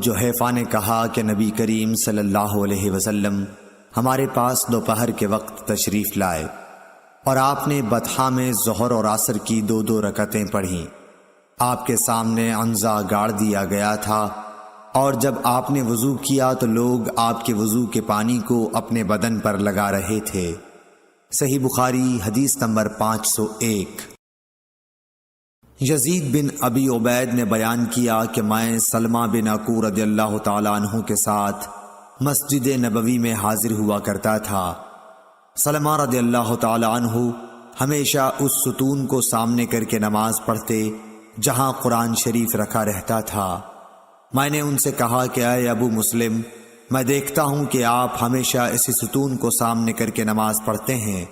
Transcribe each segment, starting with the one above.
جحیفہ نے کہا کہ نبی کریم صلی اللہ علیہ وسلم ہمارے پاس دوپہر کے وقت تشریف لائے اور آپ نے بطحا میں ظہر اور عصر کی 2 رکعتیں پڑھیں۔ آپ کے سامنے عنزہ گاڑ دیا گیا تھا، اور جب آپ نے وضو کیا تو لوگ آپ کے وضو کے پانی کو اپنے بدن پر لگا رہے تھے۔ صحیح بخاری حدیث نمبر 501۔ یزید بن ابی عبید نے بیان کیا کہ میں سلمہ بن اکو رضی اللہ تعالیٰ عنہ کے ساتھ مسجد نبوی میں حاضر ہوا کرتا تھا۔ سلمہ رضی اللہ تعالیٰ عنہ ہمیشہ اس ستون کو سامنے کر کے نماز پڑھتے جہاں قرآن شریف رکھا رہتا تھا۔ میں نے ان سے کہا کہ اے ابو مسلم، میں دیکھتا ہوں کہ آپ ہمیشہ اسی ستون کو سامنے کر کے نماز پڑھتے ہیں۔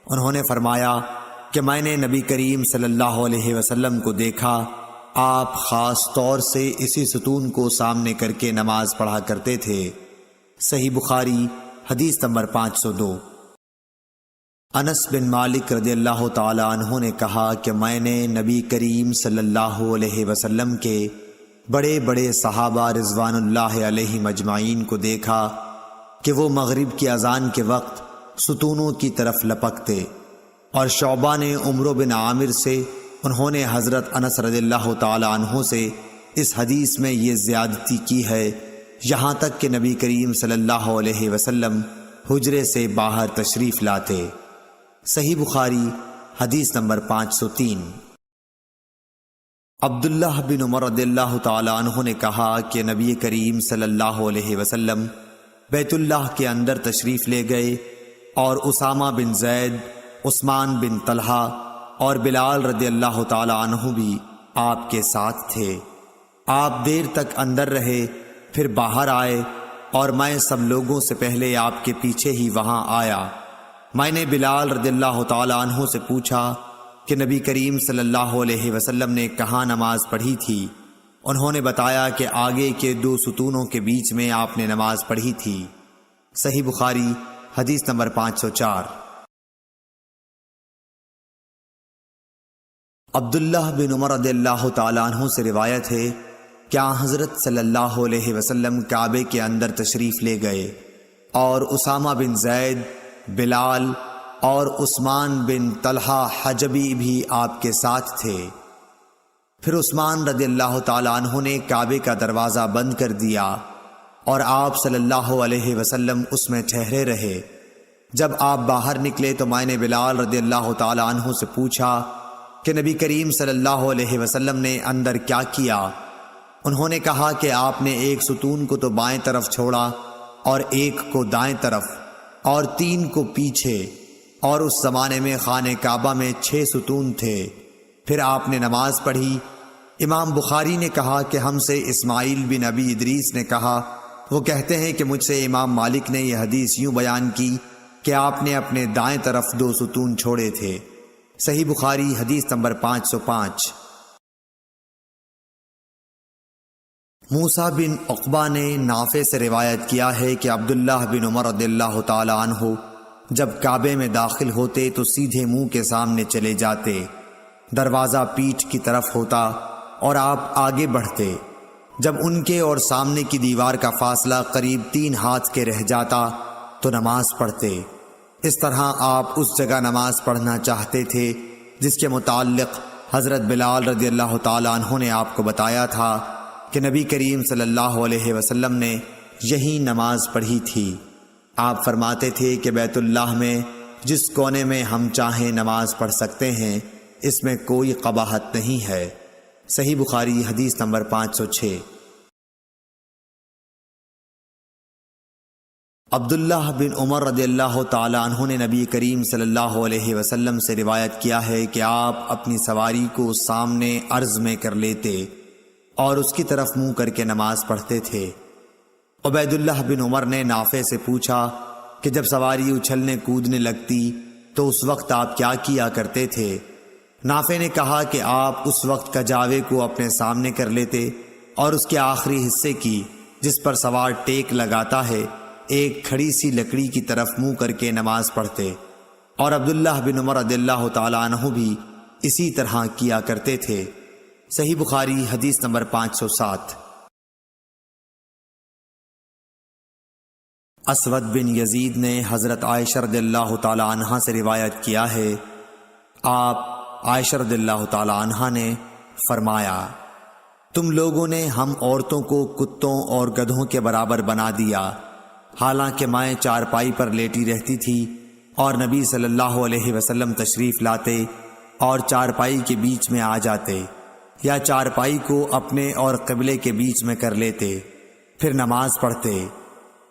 انہوں نے فرمایا کہ میں نے نبی کریم صلی اللہ علیہ وسلم کو دیکھا، آپ خاص طور سے اسی ستون کو سامنے کر کے نماز پڑھا کرتے تھے۔ صحیح بخاری حدیث نمبر 502۔ انس بن مالک رضی اللہ تعالی عنہ نے کہا کہ میں نے نبی کریم صلی اللہ علیہ وسلم کے بڑے بڑے صحابہ رضوان اللہ علیہ مجمعین کو دیکھا کہ وہ مغرب کی اذان کے وقت ستونوں کی طرف لپکتے، اور شعبہ نے عمرو بن عامر سے، انہوں نے حضرت انس رضی اللہ تعالی عنہ سے اس حدیث میں یہ زیادتی کی ہے، یہاں تک کہ نبی کریم صلی اللہ علیہ وسلم حجرے سے باہر تشریف لاتے۔ صحیح بخاری حدیث نمبر 503۔ عبداللہ بن عمر رضی اللہ تعالی عنہ نے کہا کہ نبی کریم صلی اللہ علیہ وسلم بیت اللہ کے اندر تشریف لے گئے، اور اسامہ بن زید، عثمان بن طلحہ اور بلال رضی اللہ تعالی عنہ بھی آپ کے ساتھ تھے۔ آپ دیر تک اندر رہے، پھر باہر آئے، اور میں سب لوگوں سے پہلے آپ کے پیچھے ہی وہاں آیا۔ میں نے بلال رضی اللہ تعالی عنہ سے پوچھا کہ نبی کریم صلی اللہ علیہ وسلم نے کہاں نماز پڑھی تھی؟ انہوں نے بتایا کہ آگے کے 2 ستونوں کے بیچ میں آپ نے نماز پڑھی تھی۔ صحیح بخاری حدیث نمبر 504۔ عبداللہ بن عمر رضی اللہ تعالیٰ عنہ سے روایت ہے کہ حضرت صلی اللہ علیہ وسلم کعبے کے اندر تشریف لے گئے، اور اسامہ بن زید، بلال اور عثمان بن طلحہ حجبی بھی آپ کے ساتھ تھے۔ پھر عثمان رضی اللہ تعالیٰ عنہ نے کعبے کا دروازہ بند کر دیا، اور آپ صلی اللہ علیہ وسلم اس میں ٹھہرے رہے۔ جب آپ باہر نکلے تو میں نے بلال رضی اللہ تعالیٰ عنہ سے پوچھا کہ نبی کریم صلی اللہ علیہ وسلم نے اندر کیا کیا؟ انہوں نے کہا کہ آپ نے ایک ستون کو تو بائیں طرف چھوڑا، اور ایک کو دائیں طرف، اور 3 کو پیچھے، اور اس زمانے میں خانہ کعبہ میں 6 ستون تھے۔ پھر آپ نے نماز پڑھی۔ امام بخاری نے کہا کہ ہم سے اسماعیل بن ابی ادریس نے کہا، وہ کہتے ہیں کہ مجھ سے امام مالک نے یہ حدیث یوں بیان کی کہ آپ نے اپنے دائیں طرف 2 ستون چھوڑے تھے۔ صحیح بخاری حدیث نمبر 505۔ موسیٰ بن عقبہ نے نافع سے روایت کیا ہے کہ عبداللہ بن عمر رضی اللہ تعالی عنہ جب کعبے میں داخل ہوتے تو سیدھے منہ کے سامنے چلے جاتے، دروازہ پیٹھ کی طرف ہوتا، اور آپ آگے بڑھتے۔ جب ان کے اور سامنے کی دیوار کا فاصلہ قریب 3 ہاتھ کے رہ جاتا تو نماز پڑھتے۔ اس طرح آپ اس جگہ نماز پڑھنا چاہتے تھے جس کے متعلق حضرت بلال رضی اللہ تعالی عنہ نے آپ کو بتایا تھا کہ نبی کریم صلی اللہ علیہ وسلم نے یہی نماز پڑھی تھی۔ آپ فرماتے تھے کہ بیت اللہ میں جس کونے میں ہم چاہیں نماز پڑھ سکتے ہیں، اس میں کوئی قباحت نہیں ہے۔ صحیح بخاری حدیث نمبر 506۔ عبداللہ بن عمر رضی اللہ تعالی عنہ نے نبی کریم صلی اللہ علیہ وسلم سے روایت کیا ہے کہ آپ اپنی سواری کو سامنے عرض میں کر لیتے اور اس کی طرف منہ کر کے نماز پڑھتے تھے۔ عبید اللہ بن عمر نے نافع سے پوچھا کہ جب سواری اچھلنے کودنے لگتی تو اس وقت آپ کیا کیا کرتے تھے؟ نافع نے کہا کہ آپ اس وقت کجاوے کو اپنے سامنے کر لیتے، اور اس کے آخری حصے کی جس پر سوار ٹیک لگاتا ہے ایک کھڑی سی لکڑی کی طرف منہ کر کے نماز پڑھتے، اور عبداللہ بن عمر رضی اللہ تعالی عنہ بھی اسی طرح کیا کرتے تھے۔ صحیح بخاری حدیث نمبر 507۔ اسود بن یزید نے حضرت عائشہ رضی اللہ تعالی عنہا سے روایت کیا ہے، آپ عائشہ رضی اللہ تعالی عنہا نے فرمایا، تم لوگوں نے ہم عورتوں کو کتوں اور گدھوں کے برابر بنا دیا، حالانکہ میں چارپائی پر لیٹی رہتی تھی اور نبی صلی اللہ علیہ وسلم تشریف لاتے اور چارپائی کے بیچ میں آ جاتے یا چارپائی کو اپنے اور قبلے کے بیچ میں کر لیتے، پھر نماز پڑھتے۔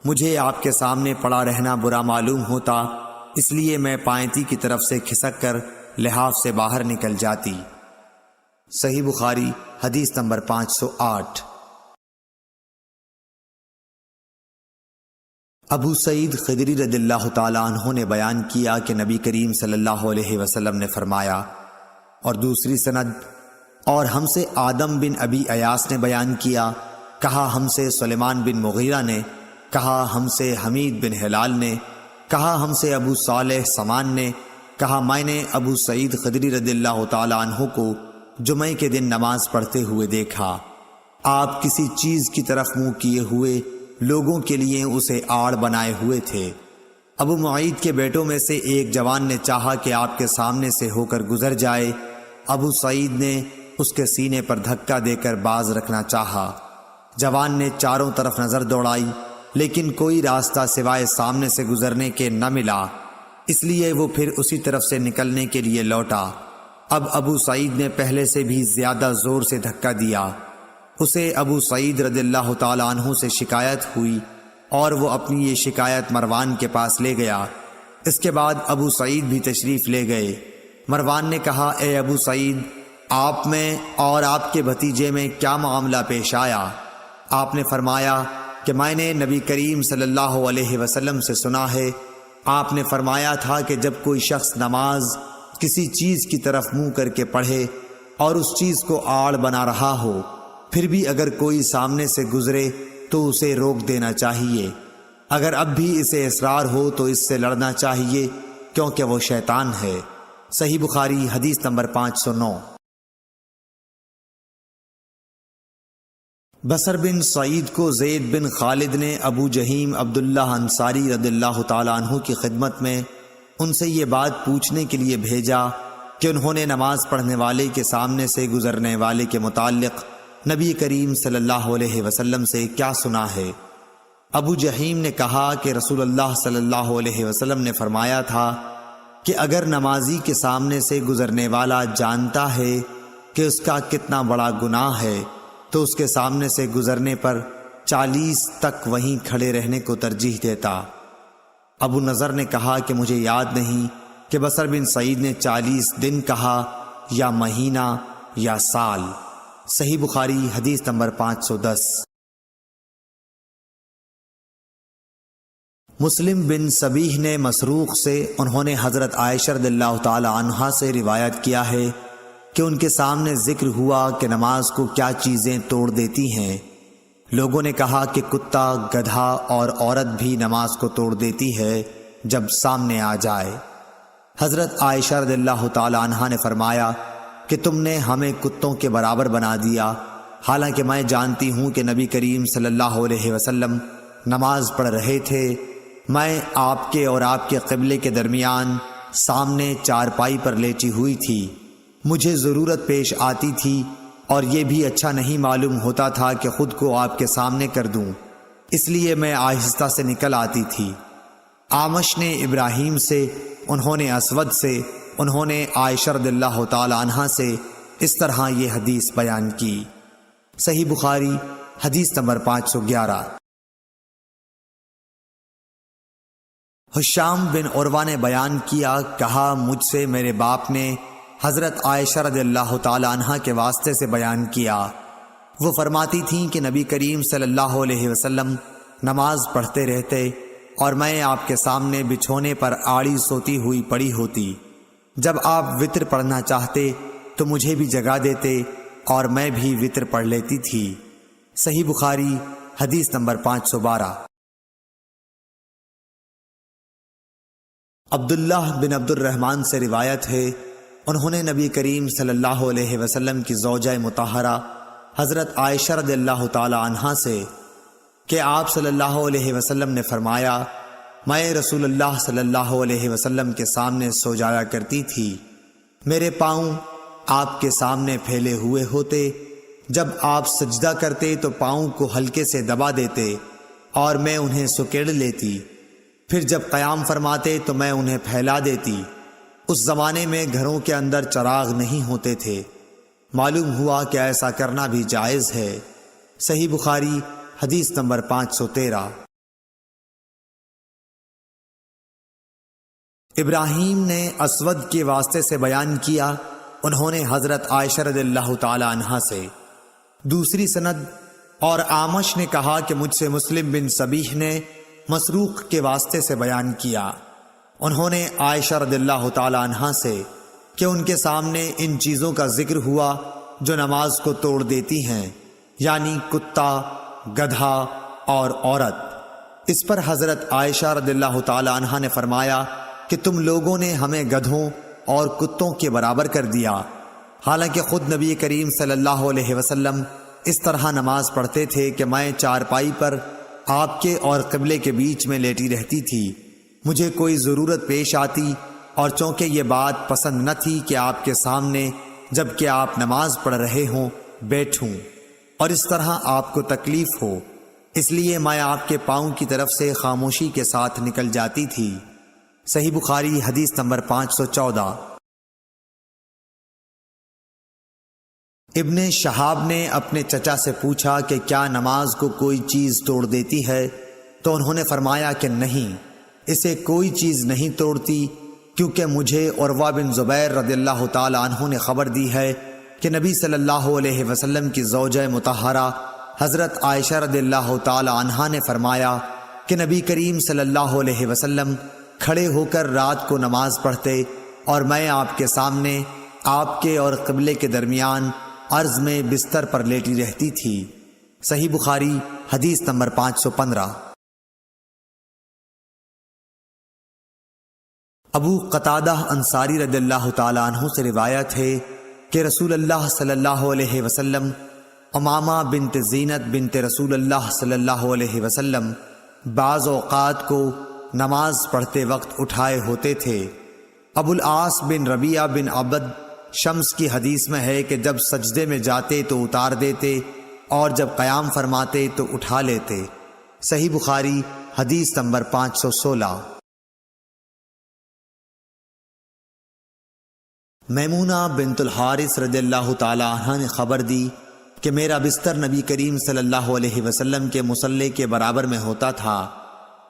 مجھے آپ کے سامنے پڑا رہنا برا معلوم ہوتا، اس لیے میں پائنتی کی طرف سے کھسک کر لحاف سے باہر نکل جاتی۔ صحیح بخاری حدیث نمبر 508۔ ابو سعید خدری رضی اللہ تعالیٰ عنہ نے بیان کیا کہ نبی کریم صلی اللہ علیہ وسلم نے فرمایا، اور دوسری سند، اور ہم سے آدم بن ابی ایاس نے بیان کیا، کہا ہم سے سلیمان بن مغیرہ نے، کہا ہم سے حمید بن ہلال نے، کہا ہم سے ابو صالح سمان نے، کہا میں نے ابو سعید خدری رضی اللہ تعالیٰ عنہ کو جمعہ کے دن نماز پڑھتے ہوئے دیکھا، آپ کسی چیز کی طرف منہ کیے ہوئے لوگوں کے لیے اسے آڑ بنائے ہوئے تھے۔ ابو معید کے بیٹوں میں سے ایک جوان نے چاہا کہ آپ کے سامنے سے ہو کر گزر جائے، ابو سعید نے اس کے سینے پر دھکا دے کر باز رکھنا چاہا۔ جوان نے چاروں طرف نظر دوڑائی، لیکن کوئی راستہ سوائے سامنے سے گزرنے کے نہ ملا، اس لیے وہ پھر اسی طرف سے نکلنے کے لیے لوٹا۔ اب ابو سعید نے پہلے سے بھی زیادہ زور سے دھکا دیا۔ اسے ابو سعید رضی اللہ تعالیٰ عنہ سے شکایت ہوئی اور وہ اپنی یہ شکایت مروان کے پاس لے گیا۔ اس کے بعد ابو سعید بھی تشریف لے گئے۔ مروان نے کہا، اے ابو سعید، آپ میں اور آپ کے بھتیجے میں کیا معاملہ پیش آیا؟ آپ نے فرمایا کہ میں نے نبی کریم صلی اللہ علیہ وسلم سے سنا ہے، آپ نے فرمایا تھا کہ جب کوئی شخص نماز کسی چیز کی طرف منہ کر کے پڑھے اور اس چیز کو آڑ بنا رہا ہو، پھر بھی اگر کوئی سامنے سے گزرے تو اسے روک دینا چاہیے، اگر اب بھی اسے اصرار ہو تو اس سے لڑنا چاہیے، کیونکہ وہ شیطان ہے۔ صحیح بخاری حدیث نمبر 509۔ بصر بن سعید کو زید بن خالد نے ابو جہیم عبداللہ انصاری رضی اللہ تعالیٰ عنہ کی خدمت میں ان سے یہ بات پوچھنے کے لیے بھیجا کہ انہوں نے نماز پڑھنے والے کے سامنے سے گزرنے والے کے متعلق نبی کریم صلی اللہ علیہ وسلم سے کیا سنا ہے۔ ابو جہیم نے کہا کہ رسول اللہ صلی اللہ علیہ وسلم نے فرمایا تھا کہ اگر نمازی کے سامنے سے گزرنے والا جانتا ہے کہ اس کا کتنا بڑا گناہ ہے تو اس کے سامنے سے گزرنے پر 40 تک وہیں کھڑے رہنے کو ترجیح دیتا۔ ابو نضر نے کہا کہ مجھے یاد نہیں کہ بصر بن سعید نے 40 دن کہا یا مہینہ یا سال۔ صحیح بخاری حدیث نمبر 510۔ مسلم بن سبیح نے مسروق سے، انہوں نے حضرت عائشہ رضی اللہ تعالی عنہا سے روایت کیا ہے کہ ان کے سامنے ذکر ہوا کہ نماز کو کیا چیزیں توڑ دیتی ہیں۔ لوگوں نے کہا کہ کتا، گدھا اور عورت بھی نماز کو توڑ دیتی ہے جب سامنے آ جائے۔ حضرت عائشہ رضی اللہ تعالی عنہا نے فرمایا کہ تم نے ہمیں کتوں کے برابر بنا دیا، حالانکہ میں جانتی ہوں کہ نبی کریم صلی اللہ علیہ وسلم نماز پڑھ رہے تھے، میں آپ کے اور آپ کے قبلے کے درمیان سامنے چارپائی پر لیٹی ہوئی تھی، مجھے ضرورت پیش آتی تھی اور یہ بھی اچھا نہیں معلوم ہوتا تھا کہ خود کو آپ کے سامنے کر دوں، اس لیے میں آہستہ سے نکل آتی تھی۔ آمش نے ابراہیم سے، انہوں نے اسود سے، انہوں نے عائشہ رضی اللہ تعالی عنہا سے اس طرح یہ حدیث بیان کی۔ صحیح بخاری حدیث نمبر 511۔ ہشام بن عروہ نے بیان کیا، کہا مجھ سے میرے باپ نے حضرت عائشہ رضی اللہ تعالی عنہا کے واسطے سے بیان کیا، وہ فرماتی تھیں کہ نبی کریم صلی اللہ علیہ وسلم نماز پڑھتے رہتے اور میں آپ کے سامنے بچھونے پر آڑی سوتی ہوئی پڑی ہوتی، جب آپ وتر پڑھنا چاہتے تو مجھے بھی جگا دیتے اور میں بھی وتر پڑھ لیتی تھی۔ صحیح بخاری حدیث نمبر 512۔ عبداللہ بن عبد الرحمن سے روایت ہے، انہوں نے نبی کریم صلی اللہ علیہ وسلم کی زوجہ مطہرہ حضرت عائشہ رضی اللہ تعالی عنہا سے کہ آپ صلی اللہ علیہ وسلم نے فرمایا، میں رسول اللہ صلی اللہ علیہ وسلم کے سامنے سو جایا کرتی تھی، میرے پاؤں آپ کے سامنے پھیلے ہوئے ہوتے، جب آپ سجدہ کرتے تو پاؤں کو ہلکے سے دبا دیتے اور میں انہیں سکیڑ لیتی، پھر جب قیام فرماتے تو میں انہیں پھیلا دیتی۔ اس زمانے میں گھروں کے اندر چراغ نہیں ہوتے تھے، معلوم ہوا کہ ایسا کرنا بھی جائز ہے۔ صحیح بخاری حدیث نمبر 513۔ ابراہیم نے اسود کے واسطے سے بیان کیا، انہوں نے حضرت عائشہ رضی اللہ تعالی عنہا سے۔ دوسری سند اور آمش نے کہا کہ مجھ سے مسلم بن سبیح نے مسروق کے واسطے سے بیان کیا، انہوں نے عائشہ رضی اللہ تعالی عنہا سے کہ ان کے سامنے ان چیزوں کا ذکر ہوا جو نماز کو توڑ دیتی ہیں، یعنی کتا، گدھا اور عورت۔ اس پر حضرت عائشہ رضی اللہ تعالی عنہا نے فرمایا کہ تم لوگوں نے ہمیں گدھوں اور کتوں کے برابر کر دیا، حالانکہ خود نبی کریم صلی اللہ علیہ وسلم اس طرح نماز پڑھتے تھے کہ میں چارپائی پر آپ کے اور قبلے کے بیچ میں لیٹی رہتی تھی، مجھے کوئی ضرورت پیش آتی اور چونکہ یہ بات پسند نہ تھی کہ آپ کے سامنے جب کہ آپ نماز پڑھ رہے ہوں بیٹھوں اور اس طرح آپ کو تکلیف ہو، اس لیے میں آپ کے پاؤں کی طرف سے خاموشی کے ساتھ نکل جاتی تھی۔ صحیح بخاری حدیث نمبر 514۔ ابن شہاب نے اپنے چچا سے پوچھا کہ کیا نماز کو کوئی چیز توڑ دیتی ہے، تو انہوں نے فرمایا کہ نہیں، اسے کوئی چیز نہیں توڑتی، کیونکہ مجھے عروہ بن زبیر رضی اللہ تعالی عنہ نے خبر دی ہے کہ نبی صلی اللہ علیہ وسلم کی زوجہ مطہرہ حضرت عائشہ رضی اللہ تعالی عنہا نے فرمایا کہ نبی کریم صلی اللہ علیہ وسلم کھڑے ہو کر رات کو نماز پڑھتے اور میں آپ کے سامنے آپ کے اور قبلے کے درمیان عرض میں بستر پر لیٹی رہتی تھی۔ صحیح بخاری حدیث نمبر 515۔ ابو قتادہ انصاری رضی اللہ تعالی عنہ سے روایت ہے کہ رسول اللہ صلی اللہ علیہ وسلم امامہ بنت زینت بنت رسول اللہ صلی اللہ علیہ وسلم بعض اوقات کو نماز پڑھتے وقت اٹھائے ہوتے تھے۔ ابو العاص بن ربیعہ بن عبد شمس کی حدیث میں ہے کہ جب سجدے میں جاتے تو اتار دیتے اور جب قیام فرماتے تو اٹھا لیتے۔ صحیح بخاری حدیث نمبر 516۔ میمونہ بنت الحارث رضی اللہ تعالی عنہ نے خبر دی کہ میرا بستر نبی کریم صلی اللہ علیہ وسلم کے مصلی کے برابر میں ہوتا تھا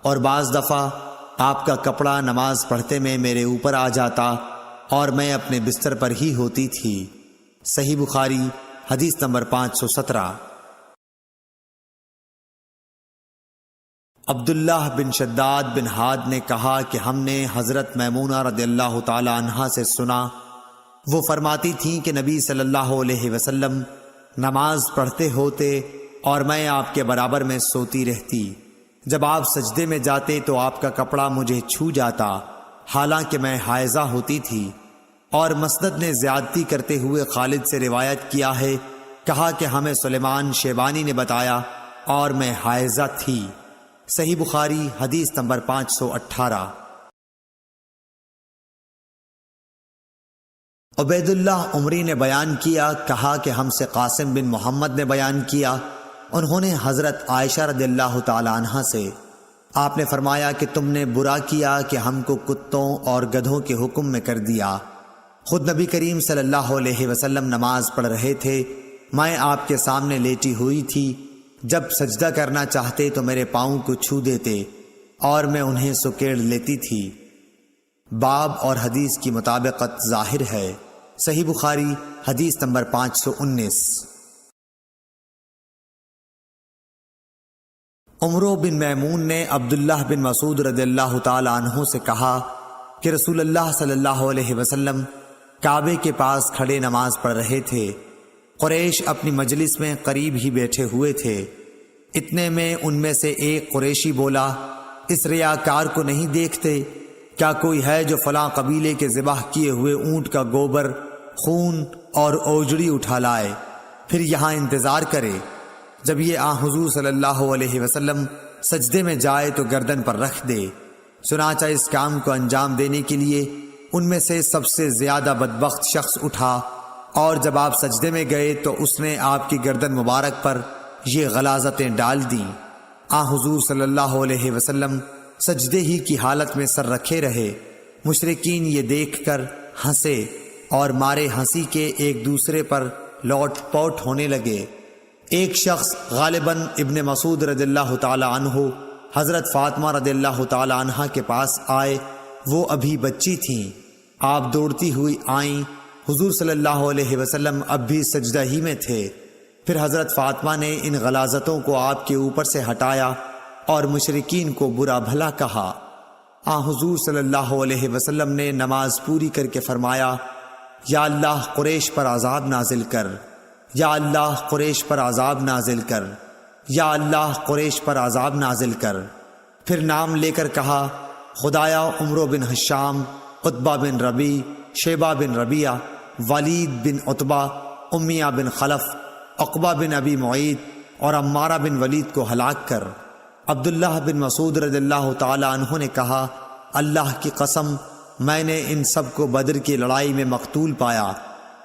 اور بعض دفعہ آپ کا کپڑا نماز پڑھتے میں میرے اوپر آ جاتا اور میں اپنے بستر پر ہی ہوتی تھی۔ صحیح بخاری حدیث نمبر 517۔ عبداللہ بن شداد بن ہاد نے کہا کہ ہم نے حضرت میمونہ رضی اللہ تعالی عنہا سے سنا، وہ فرماتی تھیں کہ نبی صلی اللہ علیہ وسلم نماز پڑھتے ہوتے اور میں آپ کے برابر میں سوتی رہتی، جب آپ سجدے میں جاتے تو آپ کا کپڑا مجھے چھو جاتا، حالانکہ میں حائضہ ہوتی تھی۔ اور مسند نے زیادتی کرتے ہوئے خالد سے روایت کیا ہے، کہا کہ ہمیں سلیمان شیبانی نے بتایا اور میں حائضہ تھی۔ صحیح بخاری حدیث نمبر 518۔ عبید اللہ عمری نے بیان کیا، کہا کہ ہم سے قاسم بن محمد نے بیان کیا، انہوں نے حضرت عائشہ رضی اللہ تعالی عنہا سے، آپ نے فرمایا کہ تم نے برا کیا کہ ہم کو کتوں اور گدھوں کے حکم میں کر دیا۔ خود نبی کریم صلی اللہ علیہ وسلم نماز پڑھ رہے تھے، میں آپ کے سامنے لیٹی ہوئی تھی، جب سجدہ کرنا چاہتے تو میرے پاؤں کو چھو دیتے اور میں انہیں سکیڑ لیتی تھی۔ باب اور حدیث کی مطابقت ظاہر ہے۔ صحیح بخاری حدیث نمبر 519۔ عمرو بن میمون نے عبداللہ بن مسعود رضی اللہ تعالی عنہ سے کہا کہ رسول اللہ صلی اللہ علیہ وسلم کعبے کے پاس کھڑے نماز پڑھ رہے تھے، قریش اپنی مجلس میں قریب ہی بیٹھے ہوئے تھے، اتنے میں ان میں سے ایک قریشی بولا، اس ریاکار کو نہیں دیکھتے؟ کیا کوئی ہے جو فلاں قبیلے کے ذبح کیے ہوئے اونٹ کا گوبر، خون اور اوجڑی اٹھا لائے، پھر یہاں انتظار کرے؟ جب یہ حضور صلی اللہ علیہ وسلم سجدے میں جائے تو گردن پر رکھ دے۔ چنانچہ اس کام کو انجام دینے کے لیے ان میں سے سب سے زیادہ بدبخت شخص اٹھا، اور جب آپ سجدے میں گئے تو اس نے آپ کی گردن مبارک پر یہ غلاظتیں ڈال دیں۔ حضور صلی اللہ علیہ وسلم سجدے ہی کی حالت میں سر رکھے رہے۔ مشرکین یہ دیکھ کر ہنسے اور مارے ہنسی کے ایک دوسرے پر لوٹ پوٹ ہونے لگے۔ ایک شخص غالباً ابن مسعود رضی اللہ تعالی عنہ حضرت فاطمہ رضی اللہ تعالی عنہ کے پاس آئے۔ وہ ابھی بچی تھیں۔ آپ دوڑتی ہوئی آئیں۔ حضور صلی اللہ علیہ وسلم اب بھی سجدہ ہی میں تھے۔ پھر حضرت فاطمہ نے ان غلاظتوں کو آپ کے اوپر سے ہٹایا اور مشرکین کو برا بھلا کہا۔ حضور صلی اللہ علیہ وسلم نے نماز پوری کر کے فرمایا، یا اللہ قریش پر عذاب نازل کر، یا اللہ قریش پر عذاب نازل کر، یا اللہ قریش پر عذاب نازل کر۔ پھر نام لے کر کہا، خدایا عمرو بن حشام، عتبہ بن ربی، شیبہ بن ربیعہ، ولید بن عتبہ، امیہ بن خلف، عقبہ بن ابی معید اور عمارہ بن ولید کو ہلاک کر۔ عبداللہ بن مسعود رضی اللہ تعالی عنہ نے کہا، اللہ کی قسم میں نے ان سب کو بدر کی لڑائی میں مقتول پایا۔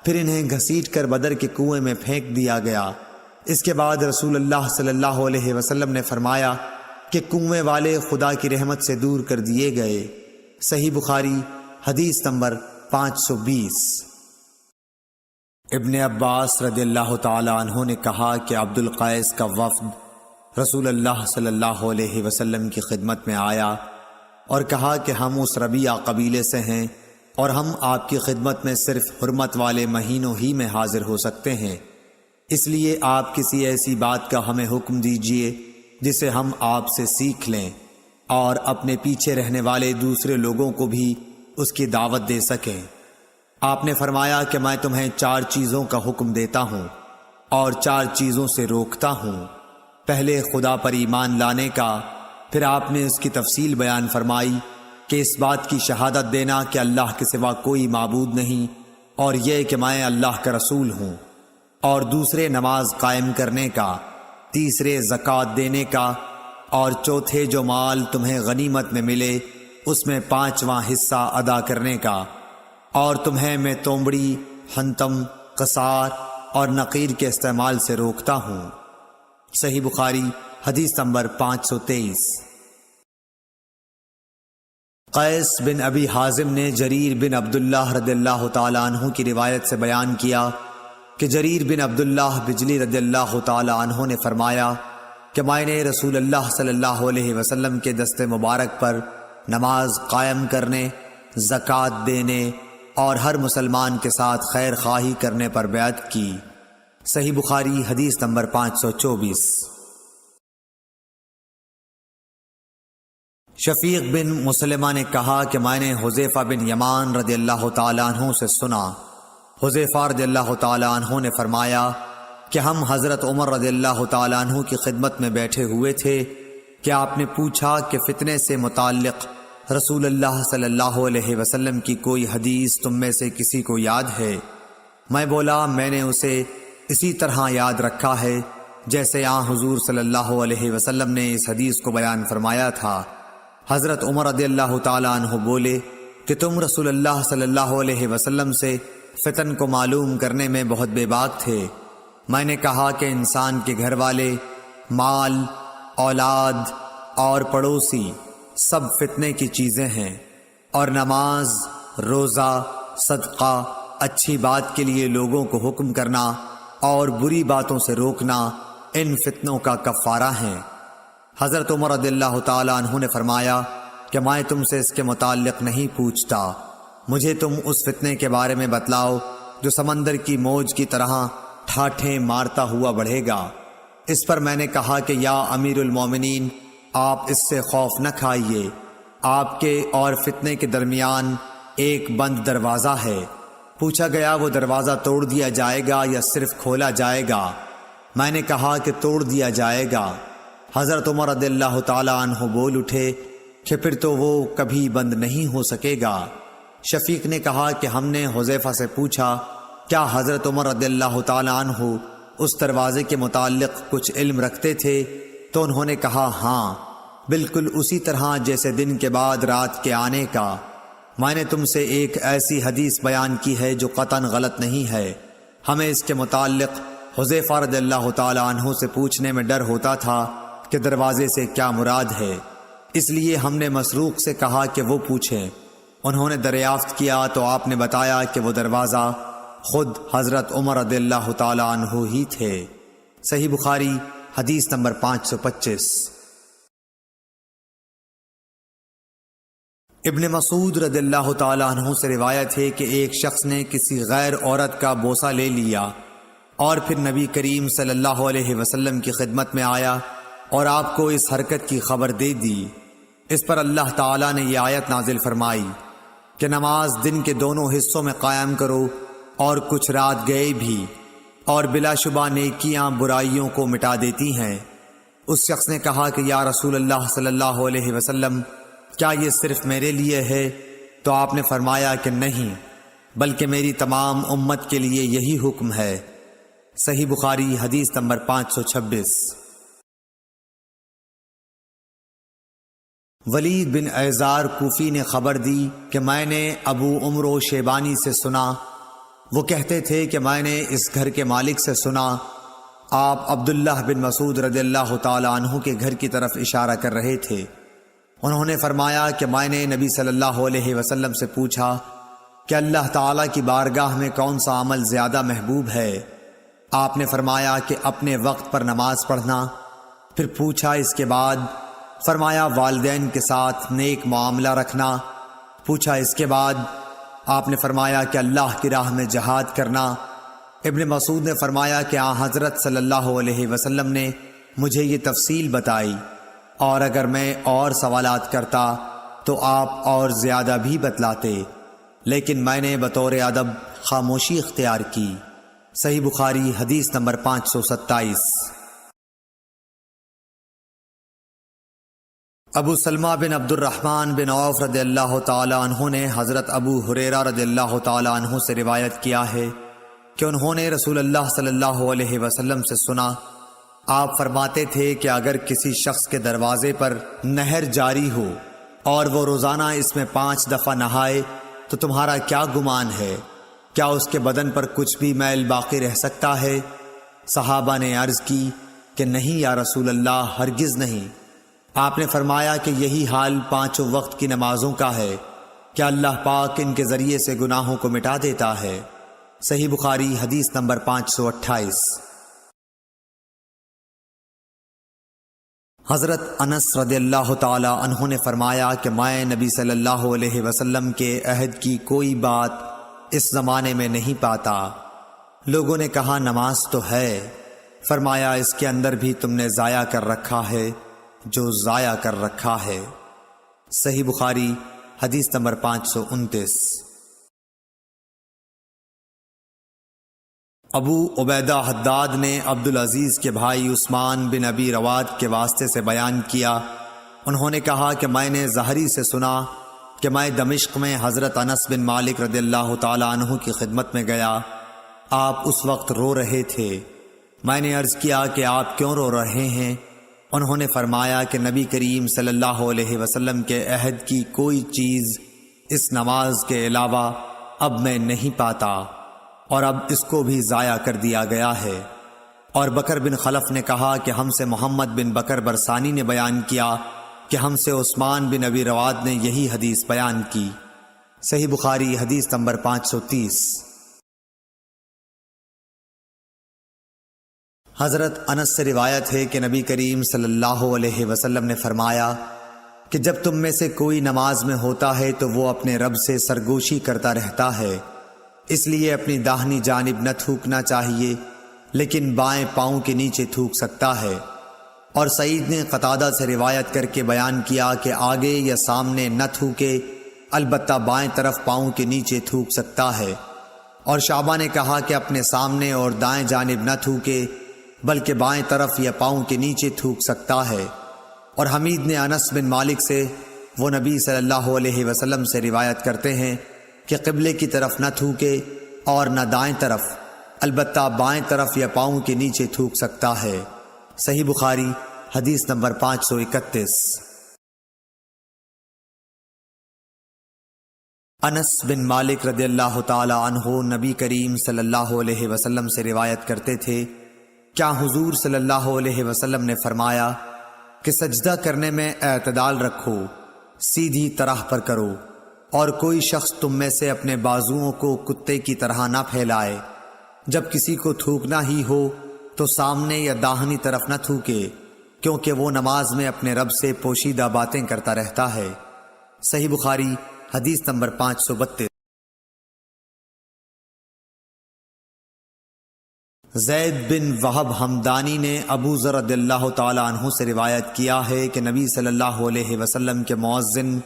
پھر انہیں گھسیٹ کر بدر کے کنویں میں پھینک دیا گیا۔ اس کے بعد رسول اللہ صلی اللہ علیہ وسلم نے فرمایا کہ کنویں والے خدا کی رحمت سے دور کر دیے گئے۔ صحیح بخاری حدیث نمبر 520۔ ابن عباس رضی اللہ تعالی عنہ نے کہا کہ عبد القیس کا وفد رسول اللہ صلی اللہ علیہ وسلم کی خدمت میں آیا اور کہا کہ ہم اس ربیعہ قبیلے سے ہیں اور ہم آپ کی خدمت میں صرف حرمت والے مہینوں ہی میں حاضر ہو سکتے ہیں، اس لیے آپ کسی ایسی بات کا ہمیں حکم دیجئے جسے ہم آپ سے سیکھ لیں اور اپنے پیچھے رہنے والے دوسرے لوگوں کو بھی اس کی دعوت دے سکیں۔ آپ نے فرمایا کہ میں تمہیں 4 چیزوں کا حکم دیتا ہوں اور 4 چیزوں سے روکتا ہوں۔ پہلے خدا پر ایمان لانے کا، پھر آپ نے اس کی تفصیل بیان فرمائی کہ اس بات کی شہادت دینا کہ اللہ کے سوا کوئی معبود نہیں اور یہ کہ میں اللہ کا رسول ہوں، اور دوسرے نماز قائم کرنے کا، تیسرے زکوٰۃ دینے کا، اور چوتھے جو مال تمہیں غنیمت میں ملے اس میں 5واں حصہ ادا کرنے کا، اور تمہیں میں تومڑی، حنتم، قصار اور نقیر کے استعمال سے روکتا ہوں۔ صحیح بخاری حدیث نمبر 523۔ قیس بن ابی حازم نے جریر بن عبداللہ رضی اللہ تعالی عنہ کی روایت سے بیان کیا کہ جریر بن عبداللہ بجلی رضی اللہ تعالی عنہ نے فرمایا کہ میں نے رسول اللہ صلی اللہ علیہ وسلم کے دست مبارک پر نماز قائم کرنے، زکوٰۃ دینے اور ہر مسلمان کے ساتھ خیر خواہی کرنے پر بیعت کی۔ صحیح بخاری حدیث نمبر 524۔ شفیق بن مسلمہ نے کہا کہ میں نے حذیفہ بن یمان رضی اللہ تعالیٰ عنہ سے سنا۔ حذیفہ رضی اللہ تعالیٰ عنہ نے فرمایا کہ ہم حضرت عمر رضی اللہ تعالیٰ عنہ کی خدمت میں بیٹھے ہوئے تھے کہ آپ نے پوچھا کہ فتنے سے متعلق رسول اللہ صلی اللہ علیہ وسلم کی کوئی حدیث تم میں سے کسی کو یاد ہے؟ میں بولا میں نے اسے اسی طرح یاد رکھا ہے جیسے حضور صلی اللہ علیہ وسلم نے اس حدیث کو بیان فرمایا تھا۔ حضرت عمر رضی اللہ تعالیٰ عنہ بولے کہ تم رسول اللہ صلی اللہ علیہ وسلم سے فتن کو معلوم کرنے میں بہت بے باک تھے۔ میں نے کہا کہ انسان کے گھر والے، مال، اولاد اور پڑوسی سب فتنے کی چیزیں ہیں، اور نماز، روزہ، صدقہ، اچھی بات کے لیے لوگوں کو حکم کرنا اور بری باتوں سے روکنا ان فتنوں کا کفارہ ہیں۔ حضرت عمر رضی اللہ تعالیٰ عنہ نے فرمایا کہ میں تم سے اس کے متعلق نہیں پوچھتا، مجھے تم اس فتنے کے بارے میں بتلاؤ جو سمندر کی موج کی طرح ٹھاٹھیں مارتا ہوا بڑھے گا۔ اس پر میں نے کہا کہ یا امیر المومنین، آپ اس سے خوف نہ کھائیے، آپ کے اور فتنے کے درمیان ایک بند دروازہ ہے۔ پوچھا گیا وہ دروازہ توڑ دیا جائے گا یا صرف کھولا جائے گا؟ میں نے کہا کہ توڑ دیا جائے گا۔ حضرت عمر رضی اللہ تعالیٰ عنہ بول اٹھے کہ پھر تو وہ کبھی بند نہیں ہو سکے گا۔ شفیق نے کہا کہ ہم نے حذیفہ سے پوچھا کیا حضرت عمر رضی اللہ تعالیٰ عنہ اس دروازے کے متعلق کچھ علم رکھتے تھے؟ تو انہوں نے کہا ہاں، بالکل اسی طرح جیسے دن کے بعد رات کے آنے کا۔ میں نے تم سے ایک ایسی حدیث بیان کی ہے جو قطعاً غلط نہیں ہے۔ ہمیں اس کے متعلق حذیفہ رضی اللہ تعالی عنہ سے پوچھنے میں ڈر ہوتا تھا کہ دروازے سے کیا مراد ہے، اس لیے ہم نے مسروق سے کہا کہ وہ پوچھیں۔ انہوں نے دریافت کیا تو آپ نے بتایا کہ وہ دروازہ خود حضرت عمر رضی اللہ تعالی عنہ ہی تھے۔ صحیح بخاری حدیث نمبر 525۔ ابن مسعود رضی اللہ تعالی عنہ سے روایت ہے کہ ایک شخص نے کسی غیر عورت کا بوسہ لے لیا اور پھر نبی کریم صلی اللہ علیہ وسلم کی خدمت میں آیا اور آپ کو اس حرکت کی خبر دے دی۔ اس پر اللہ تعالیٰ نے یہ آیت نازل فرمائی کہ نماز دن کے دونوں حصوں میں قائم کرو اور کچھ رات گئے بھی، اور بلا شبہ نیکیاں برائیوں کو مٹا دیتی ہیں۔ اس شخص نے کہا کہ یا رسول اللہ صلی اللہ علیہ وسلم، کیا یہ صرف میرے لیے ہے؟ تو آپ نے فرمایا کہ نہیں، بلکہ میری تمام امت کے لیے یہی حکم ہے۔ صحیح بخاری حدیث نمبر 526۔ ولید بن ایزار کوفی نے خبر دی کہ میں نے ابو عمرو شیبانی سے سنا، وہ کہتے تھے کہ میں نے اس گھر کے مالک سے سنا، آپ عبداللہ بن مسعود رضی اللہ تعالی عنہ کے گھر کی طرف اشارہ کر رہے تھے۔ انہوں نے فرمایا کہ میں نے نبی صلی اللہ علیہ وسلم سے پوچھا کہ اللہ تعالیٰ کی بارگاہ میں کون سا عمل زیادہ محبوب ہے؟ آپ نے فرمایا کہ اپنے وقت پر نماز پڑھنا۔ پھر پوچھا اس کے بعد؟ فرمایا والدین کے ساتھ نیک معاملہ رکھنا۔ پوچھا اس کے بعد؟ آپ نے فرمایا کہ اللہ کی راہ میں جہاد کرنا۔ ابن مسعود نے فرمایا کہ حضرت صلی اللہ علیہ وسلم نے مجھے یہ تفصیل بتائی، اور اگر میں اور سوالات کرتا تو آپ اور زیادہ بھی بتلاتے، لیکن میں نے بطور ادب خاموشی اختیار کی۔ صحیح بخاری حدیث نمبر 527۔ ابو سلمہ بن عبد الرحمن بن عوف رضی اللہ تعالی عنہ نے حضرت ابو ہریرہ رضی اللہ تعالی عنہ سے روایت کیا ہے کہ انہوں نے رسول اللہ صلی اللہ علیہ وسلم سے سنا، آپ فرماتے تھے کہ اگر کسی شخص کے دروازے پر نہر جاری ہو اور وہ روزانہ اس میں 5 دفعہ نہائے تو تمہارا کیا گمان ہے؟ کیا اس کے بدن پر کچھ بھی میل باقی رہ سکتا ہے؟ صحابہ نے عرض کی کہ نہیں یا رسول اللہ، ہرگز نہیں۔ آپ نے فرمایا کہ یہی حال 5 وقت کی نمازوں کا ہے، کیا اللہ پاک ان کے ذریعے سے گناہوں کو مٹا دیتا ہے۔ صحیح بخاری حدیث نمبر 528۔ حضرت انس رضی اللہ تعالی عنہ نے فرمایا کہ میں نبی صلی اللہ علیہ وسلم کے عہد کی کوئی بات اس زمانے میں نہیں پاتا۔ لوگوں نے کہا نماز تو ہے، فرمایا اس کے اندر بھی تم نے ضائع کر رکھا ہے جو ضائع کر رکھا ہے۔ صحیح بخاری حدیث نمبر 529۔ ابو عبیدہ حداد نے عبدالعزیز کے بھائی عثمان بن ابی رواد کے واسطے سے بیان کیا، انہوں نے کہا کہ میں نے زہری سے سنا کہ میں دمشق میں حضرت انس بن مالک رضی اللہ تعالی عنہ کی خدمت میں گیا، آپ اس وقت رو رہے تھے۔ میں نے عرض کیا کہ آپ کیوں رو رہے ہیں؟ انہوں نے فرمایا کہ نبی کریم صلی اللہ علیہ وسلم کے عہد کی کوئی چیز اس نماز کے علاوہ اب میں نہیں پاتا، اور اب اس کو بھی ضائع کر دیا گیا ہے۔ اور بکر بن خلف نے کہا کہ ہم سے محمد بن بکر برسانی نے بیان کیا کہ ہم سے عثمان بن ابی رواد نے یہی حدیث بیان کی۔ صحیح بخاری حدیث نمبر 530۔ حضرت انس سے روایت ہے کہ نبی کریم صلی اللہ علیہ وسلم نے فرمایا کہ جب تم میں سے کوئی نماز میں ہوتا ہے تو وہ اپنے رب سے سرگوشی کرتا رہتا ہے، اس لیے اپنی داہنی جانب نہ تھوکنا چاہیے، لیکن بائیں پاؤں کے نیچے تھوک سکتا ہے۔ اور سعید نے قتادہ سے روایت کر کے بیان کیا کہ آگے یا سامنے نہ تھوکے، البتہ بائیں طرف پاؤں کے نیچے تھوک سکتا ہے۔ اور شعبہ نے کہا کہ اپنے سامنے اور دائیں جانب نہ تھوکے، بلکہ بائیں طرف یا پاؤں کے نیچے تھوک سکتا ہے۔ اور حمید نے انس بن مالک سے، وہ نبی صلی اللہ علیہ وسلم سے روایت کرتے ہیں کہ قبلے کی طرف نہ تھوکے اور نہ دائیں طرف، البتہ بائیں طرف یا پاؤں کے نیچے تھوک سکتا ہے۔ صحیح بخاری حدیث نمبر 531۔ انس بن مالک رضی اللہ تعالی عنہ نبی کریم صلی اللہ علیہ وسلم سے روایت کرتے تھے، کیا حضور صلی اللہ علیہ وسلم نے فرمایا کہ سجدہ کرنے میں اعتدال رکھو، سیدھی طرح پر کرو، اور کوئی شخص تم میں سے اپنے بازوؤں کو کتے کی طرح نہ پھیلائے۔ جب کسی کو تھوکنا ہی ہو تو سامنے یا داہنی طرف نہ تھوکے، کیونکہ وہ نماز میں اپنے رب سے پوشیدہ باتیں کرتا رہتا ہے۔ صحیح بخاری حدیث نمبر 532۔ زید بن وہب ہمدانی نے ابو ذر رضی اللہ تعالی عنہ سے روایت کیا ہے کہ نبی صلی اللہ علیہ وسلم کے مؤذن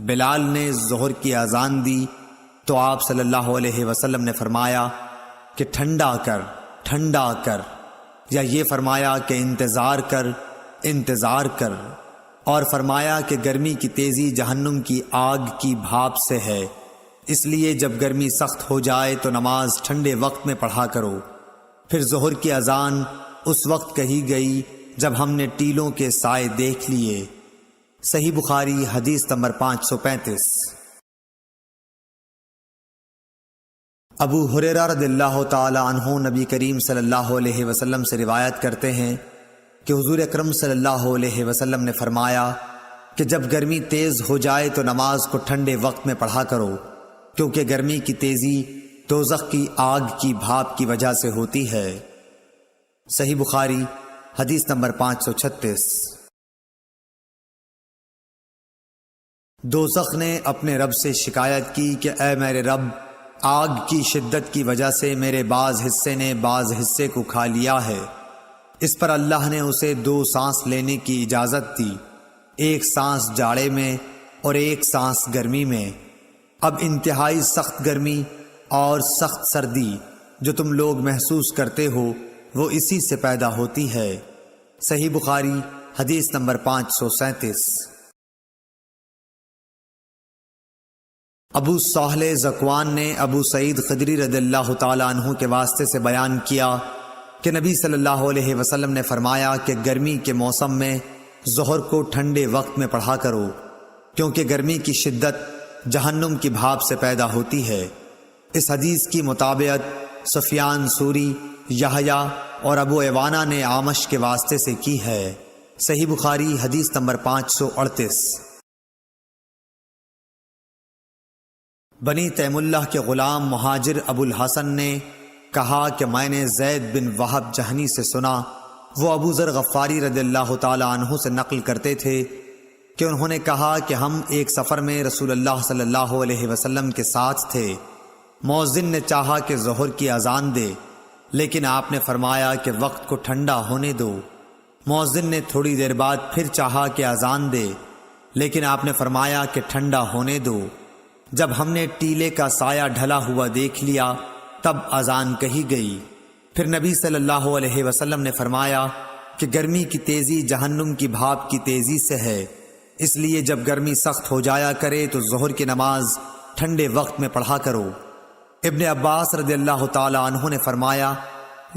بلال نے ظہر کی اذان دی تو آپ صلی اللہ علیہ وسلم نے فرمایا کہ ٹھنڈا کر، ٹھنڈا کر، یا یہ فرمایا کہ انتظار کر، انتظار کر، اور فرمایا کہ گرمی کی تیزی جہنم کی آگ کی بھاپ سے ہے، اس لیے جب گرمی سخت ہو جائے تو نماز ٹھنڈے وقت میں پڑھا کرو۔ پھر ظہر کی اذان اس وقت کہی گئی جب ہم نے ٹیلوں کے سائے دیکھ لیے۔ صحیح بخاری حدیث نمبر 535۔ ابو ہریرہ رضی اللہ تعالی عنہ نبی کریم صلی اللہ علیہ وسلم سے روایت کرتے ہیں کہ حضور اکرم صلی اللہ علیہ وسلم نے فرمایا کہ جب گرمی تیز ہو جائے تو نماز کو ٹھنڈے وقت میں پڑھا کرو، کیونکہ گرمی کی تیزی دوزخ کی آگ کی بھاپ کی وجہ سے ہوتی ہے۔ صحیح بخاری حدیث نمبر 536۔ دوزخ نے اپنے رب سے شکایت کی کہ اے میرے رب، آگ کی شدت کی وجہ سے میرے بعض حصے نے بعض حصے کو کھا لیا ہے۔ اس پر اللہ نے اسے 2 سانس لینے کی اجازت دی، ایک سانس جاڑے میں اور ایک سانس گرمی میں۔ اب انتہائی سخت گرمی اور سخت سردی جو تم لوگ محسوس کرتے ہو وہ اسی سے پیدا ہوتی ہے۔ صحیح بخاری حدیث نمبر 537۔ ابو صالح ذکوان نے ابو سعید خدری رضی اللہ تعالی عنہ کے واسطے سے بیان کیا کہ نبی صلی اللہ علیہ وسلم نے فرمایا کہ گرمی کے موسم میں ظہر کو ٹھنڈے وقت میں پڑھا کرو، کیونکہ گرمی کی شدت جہنم کی بھاپ سے پیدا ہوتی ہے۔ اس حدیث کی مطابقت سفیان ثوری، یحییٰ اور ابو عوانہ نے اعمش کے واسطے سے کی ہے۔ صحیح بخاری حدیث نمبر 538۔ بنی تیم اللہ کے غلام مہاجر ابو الحسن نے کہا کہ میں نے زید بن وہب جہنی سے سنا، وہ ابو ذر غفاری رضی اللہ تعالی عنہ سے نقل کرتے تھے کہ انہوں نے کہا کہ ہم ایک سفر میں رسول اللہ صلی اللہ علیہ وسلم کے ساتھ تھے۔ مؤذن نے چاہا کہ ظہر کی اذان دے، لیکن آپ نے فرمایا کہ وقت کو ٹھنڈا ہونے دو۔ مؤذن نے تھوڑی دیر بعد پھر چاہا کہ اذان دے، لیکن آپ نے فرمایا کہ ٹھنڈا ہونے دو۔ جب ہم نے ٹیلے کا سایہ ڈھلا ہوا دیکھ لیا تب اذان کہی گئی۔ پھر نبی صلی اللہ علیہ وسلم نے فرمایا کہ گرمی کی تیزی جہنم کی بھاپ کی تیزی سے ہے، اس لیے جب گرمی سخت ہو جایا کرے تو ظہر کی نماز ٹھنڈے وقت میں پڑھا کرو۔ ابن عباس رضی اللہ تعالی عنہ نے فرمایا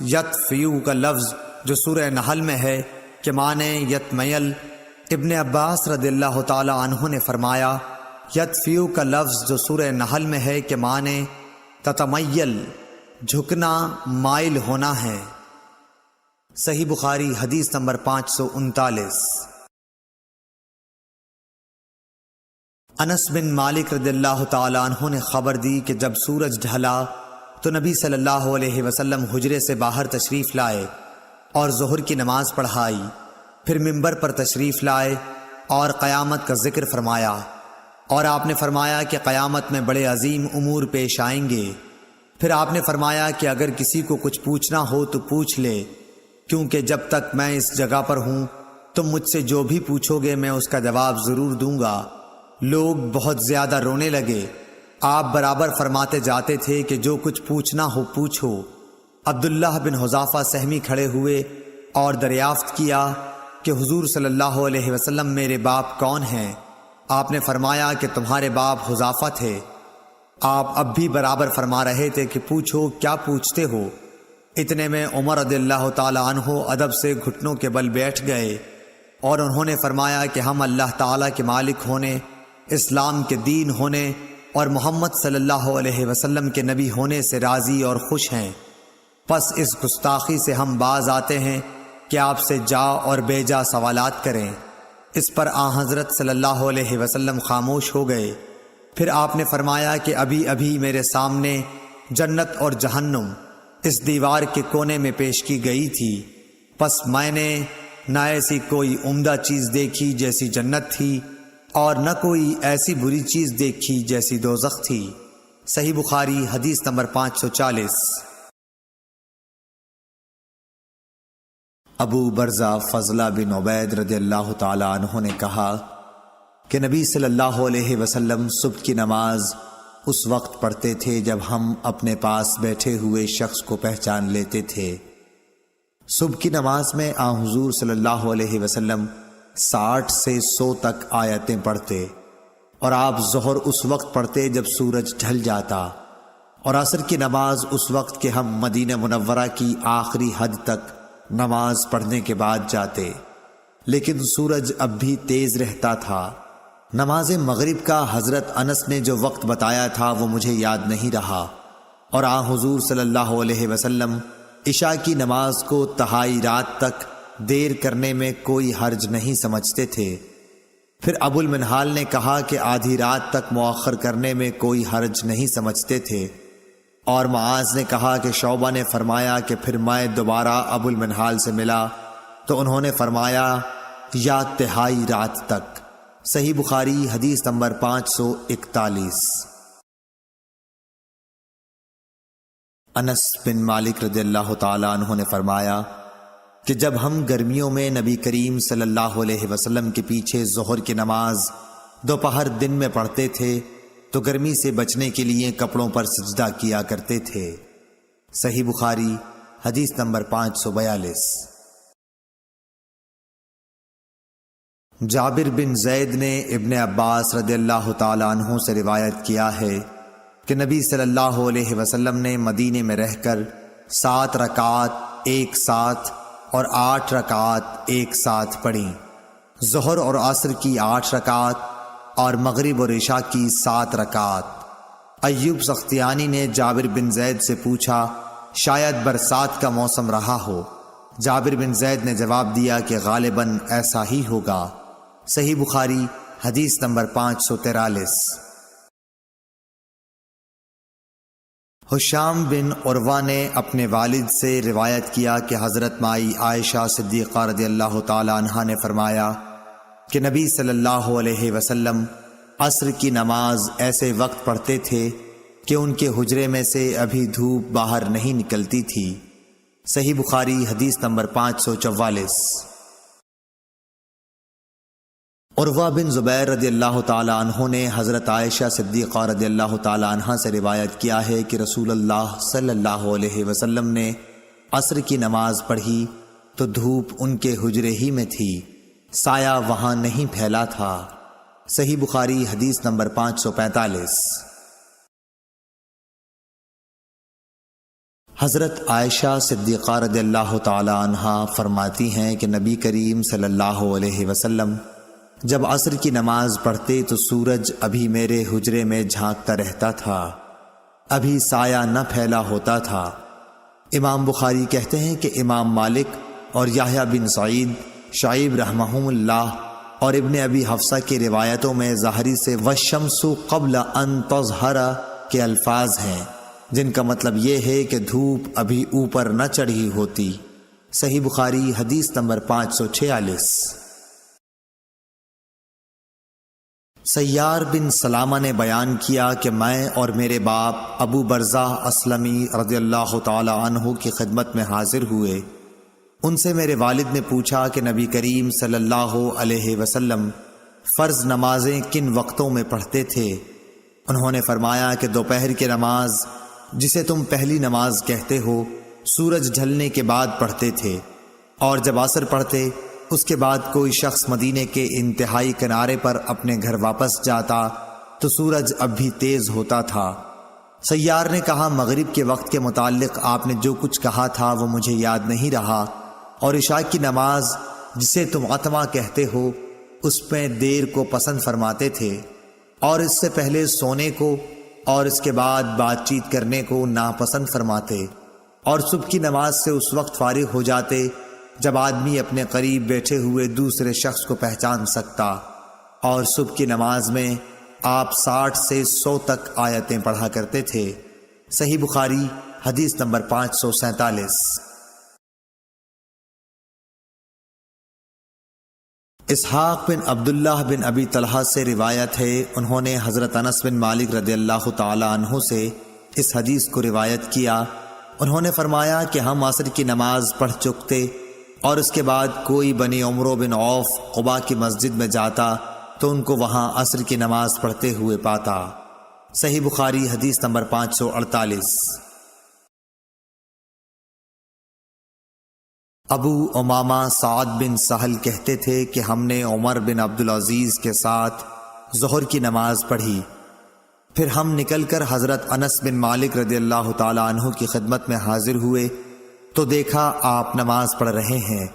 یطفیو کا لفظ جو سورہ نحل میں ہے کہ معنی یتمیل۔ ابن عباس رضی اللہ تعالی عنہ نے فرمایا یطفیو کا لفظ جو سورہ نحل میں ہے کہ معنی تتمیل، جھکنا، مائل ہونا ہے۔ صحیح بخاری حدیث نمبر 539۔ انس بن مالک رضی اللہ تعالی عنہ نے خبر دی کہ جب سورج ڈھلا تو نبی صلی اللہ علیہ وسلم حجرے سے باہر تشریف لائے اور ظہر کی نماز پڑھائی، پھر منبر پر تشریف لائے اور قیامت کا ذکر فرمایا، اور آپ نے فرمایا کہ قیامت میں بڑے عظیم امور پیش آئیں گے۔ پھر آپ نے فرمایا کہ اگر کسی کو کچھ پوچھنا ہو تو پوچھ لے، کیونکہ جب تک میں اس جگہ پر ہوں تم مجھ سے جو بھی پوچھو گے میں اس کا جواب ضرور دوں گا۔ لوگ بہت زیادہ رونے لگے، آپ برابر فرماتے جاتے تھے کہ جو کچھ پوچھنا ہو پوچھو۔ عبداللہ بن حذافہ سہمی کھڑے ہوئے اور دریافت کیا کہ حضور صلی اللہ علیہ وسلم میرے باپ کون ہیں؟ آپ نے فرمایا کہ تمہارے باپ حذافہ تھے۔ آپ اب بھی برابر فرما رہے تھے کہ پوچھو، کیا پوچھتے ہو؟ اتنے میں عمر رضی اللہ تعالی عنہ ادب سے گھٹنوں کے بل بیٹھ گئے اور انہوں نے فرمایا کہ ہم اللہ تعالیٰ کے مالک ہونے، اسلام کے دین ہونے اور محمد صلی اللہ علیہ وسلم کے نبی ہونے سے راضی اور خوش ہیں۔ پس اس گستاخی سے ہم باز آتے ہیں کہ آپ سے جا اور بے جا سوالات کریں۔ اس پر حضرت صلی اللہ علیہ وسلم خاموش ہو گئے۔ پھر آپ نے فرمایا کہ ابھی ابھی میرے سامنے جنت اور جہنم اس دیوار کے کونے میں پیش کی گئی تھی، پس میں نے نہ ایسی کوئی عمدہ چیز دیکھی جیسی جنت تھی اور نہ کوئی ایسی بری چیز دیکھی جیسی دوزخ تھی۔ صحیح بخاری حدیث نمبر 540۔ ابو برزہ فضلہ بن عبید رضی اللہ تعالی عنہ نے کہا کہ نبی صلی اللہ علیہ وسلم صبح کی نماز اس وقت پڑھتے تھے جب ہم اپنے پاس بیٹھے ہوئے شخص کو پہچان لیتے تھے۔ صبح کی نماز میں حضور صلی اللہ علیہ وسلم 60 سے 100 تک آیتیں پڑھتے، اور آپ ظہر اس وقت پڑھتے جب سورج ڈھل جاتا، اور عصر کی نماز اس وقت کہ ہم مدینہ منورہ کی آخری حد تک نماز پڑھنے کے بعد جاتے، لیکن سورج اب بھی تیز رہتا تھا۔ نماز مغرب کا حضرت انس نے جو وقت بتایا تھا وہ مجھے یاد نہیں رہا، اور حضور صلی اللہ علیہ وسلم عشاء کی نماز کو تہائی رات تک دیر کرنے میں کوئی حرج نہیں سمجھتے تھے۔ پھر ابو المنہال نے کہا کہ آدھی رات تک مؤخر کرنے میں کوئی حرج نہیں سمجھتے تھے، اور معاذ نے کہا کہ شعبہ نے فرمایا کہ پھر میں دوبارہ ابو المنہال سے ملا تو انہوں نے فرمایا یا تہائی رات تک۔ صحیح بخاری حدیث نمبر 541۔ انس بن مالک رضی اللہ تعالی عنہ نے فرمایا کہ جب ہم گرمیوں میں نبی کریم صلی اللہ علیہ وسلم کے پیچھے ظہر کی نماز دوپہر دن میں پڑھتے تھے تو گرمی سے بچنے کے لیے کپڑوں پر سجدہ کیا کرتے تھے۔ صحیح بخاری حدیث نمبر 542۔ جابر بن زید نے ابن عباس رضی اللہ تعالی عنہ سے روایت کیا ہے کہ نبی صلی اللہ علیہ وسلم نے مدینے میں رہ کر 7 رکعات ایک ساتھ اور 8 رکعات ایک ساتھ پڑھیں، ظہر اور عصر کی 8 رکعات اور مغرب اور عشاء کی 7 رکعات۔ ایوب سختیانی نے جابر بن زید سے پوچھا شاید برسات کا موسم رہا ہو۔ جابر بن زید نے جواب دیا کہ غالباً ایسا ہی ہوگا۔ صحیح بخاری حدیث نمبر 543۔ حشام بن عروہ نے اپنے والد سے روایت کیا کہ حضرت مائی عائشہ صدیقہ رضی اللہ تعالی عنہا نے فرمایا کہ نبی صلی اللہ علیہ وسلم عصر کی نماز ایسے وقت پڑھتے تھے کہ ان کے حجرے میں سے ابھی دھوپ باہر نہیں نکلتی تھی۔ صحیح بخاری حدیث نمبر 544۔ عروہ بن زبیر رضی اللہ تعالی عنہ نے حضرت عائشہ صدیقہ رضی اللہ تعالی عنہا سے روایت کیا ہے کہ رسول اللہ صلی اللہ علیہ وسلم نے عصر کی نماز پڑھی تو دھوپ ان کے حجرے ہی میں تھی، سایہ وہاں نہیں پھیلا تھا۔ صحیح بخاری حدیث نمبر 545۔ حضرت عائشہ صدیقہ رضی اللہ تعالی عنہا فرماتی ہیں کہ نبی کریم صلی اللہ علیہ وسلم جب عصر کی نماز پڑھتے تو سورج ابھی میرے حجرے میں جھانکتا رہتا تھا، ابھی سایہ نہ پھیلا ہوتا تھا۔ امام بخاری کہتے ہیں کہ امام مالک اور یحییٰ بن سعید، شعیب رحمہم اللہ اور ابن ابی حفصہ کی روایتوں میں ظاہری سے والشمس قبل ان تظہر کے الفاظ ہیں، جن کا مطلب یہ ہے کہ دھوپ ابھی اوپر نہ چڑھی ہوتی۔ صحیح بخاری حدیث نمبر 546۔ سیار بن سلامہ نے بیان کیا کہ میں اور میرے باپ ابو برزہ اسلمی رضی اللہ تعالی عنہ کی خدمت میں حاضر ہوئے۔ ان سے میرے والد نے پوچھا کہ نبی کریم صلی اللہ علیہ وسلم فرض نمازیں کن وقتوں میں پڑھتے تھے؟ انہوں نے فرمایا کہ دوپہر کی نماز، جسے تم پہلی نماز کہتے ہو، سورج ڈھلنے کے بعد پڑھتے تھے، اور جب عصر پڑھتے اس کے بعد کوئی شخص مدینے کے انتہائی کنارے پر اپنے گھر واپس جاتا تو سورج اب بھی تیز ہوتا تھا، سیار نے کہا مغرب کے وقت کے متعلق آپ نے جو کچھ کہا تھا وہ مجھے یاد نہیں رہا، اور عشاء کی نماز جسے تم عتمہ کہتے ہو اس میں دیر کو پسند فرماتے تھے، اور اس سے پہلے سونے کو اور اس کے بعد بات چیت کرنے کو ناپسند فرماتے، اور صبح کی نماز سے اس وقت فارغ ہو جاتے جب آدمی اپنے قریب بیٹھے ہوئے دوسرے شخص کو پہچان سکتا، اور صبح کی نماز میں آپ 60 سے 100 تک آیتیں پڑھا کرتے تھے۔ صحیح بخاری حدیث نمبر 547۔ اسحاق بن عبداللہ بن ابی طلحہ سے روایت ہے، انہوں نے حضرت انس بن مالک رضی اللہ تعالی عنہ سے اس حدیث کو روایت کیا۔ انہوں نے فرمایا کہ ہم عصر کی نماز پڑھ چکتے، اور اس کے بعد کوئی بنی عمرو بن عوف قباء کی مسجد میں جاتا تو ان کو وہاں عصر کی نماز پڑھتے ہوئے پاتا۔ صحیح بخاری حدیث نمبر 548۔ ابو امامہ سعد بن سہل کہتے تھے کہ ہم نے عمر بن عبدالعزیز کے ساتھ ظہر کی نماز پڑھی، پھر ہم نکل کر حضرت انس بن مالک رضی اللہ تعالی عنہ کی خدمت میں حاضر ہوئے تو دیکھا آپ نماز پڑھ رہے ہیں۔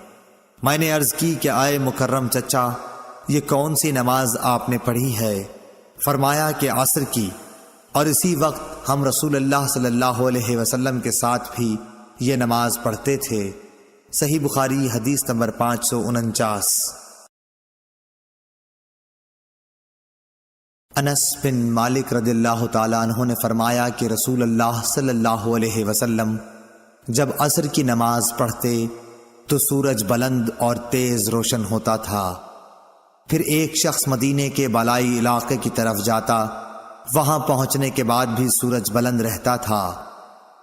میں نے عرض کی کہ آئے مکرم چچا، یہ کون سی نماز آپ نے پڑھی ہے؟ فرمایا کہ عصر کی، اور اسی وقت ہم رسول اللہ صلی اللہ علیہ وسلم کے ساتھ بھی یہ نماز پڑھتے تھے۔ صحیح بخاری حدیث نمبر 549۔ انس بن مالک رضی اللہ تعالی عنہ نے فرمایا کہ رسول اللہ صلی اللہ علیہ وسلم جب عصر کی نماز پڑھتے تو سورج بلند اور تیز روشن ہوتا تھا، پھر ایک شخص مدینے کے بالائی علاقے کی طرف جاتا، وہاں پہنچنے کے بعد بھی سورج بلند رہتا تھا۔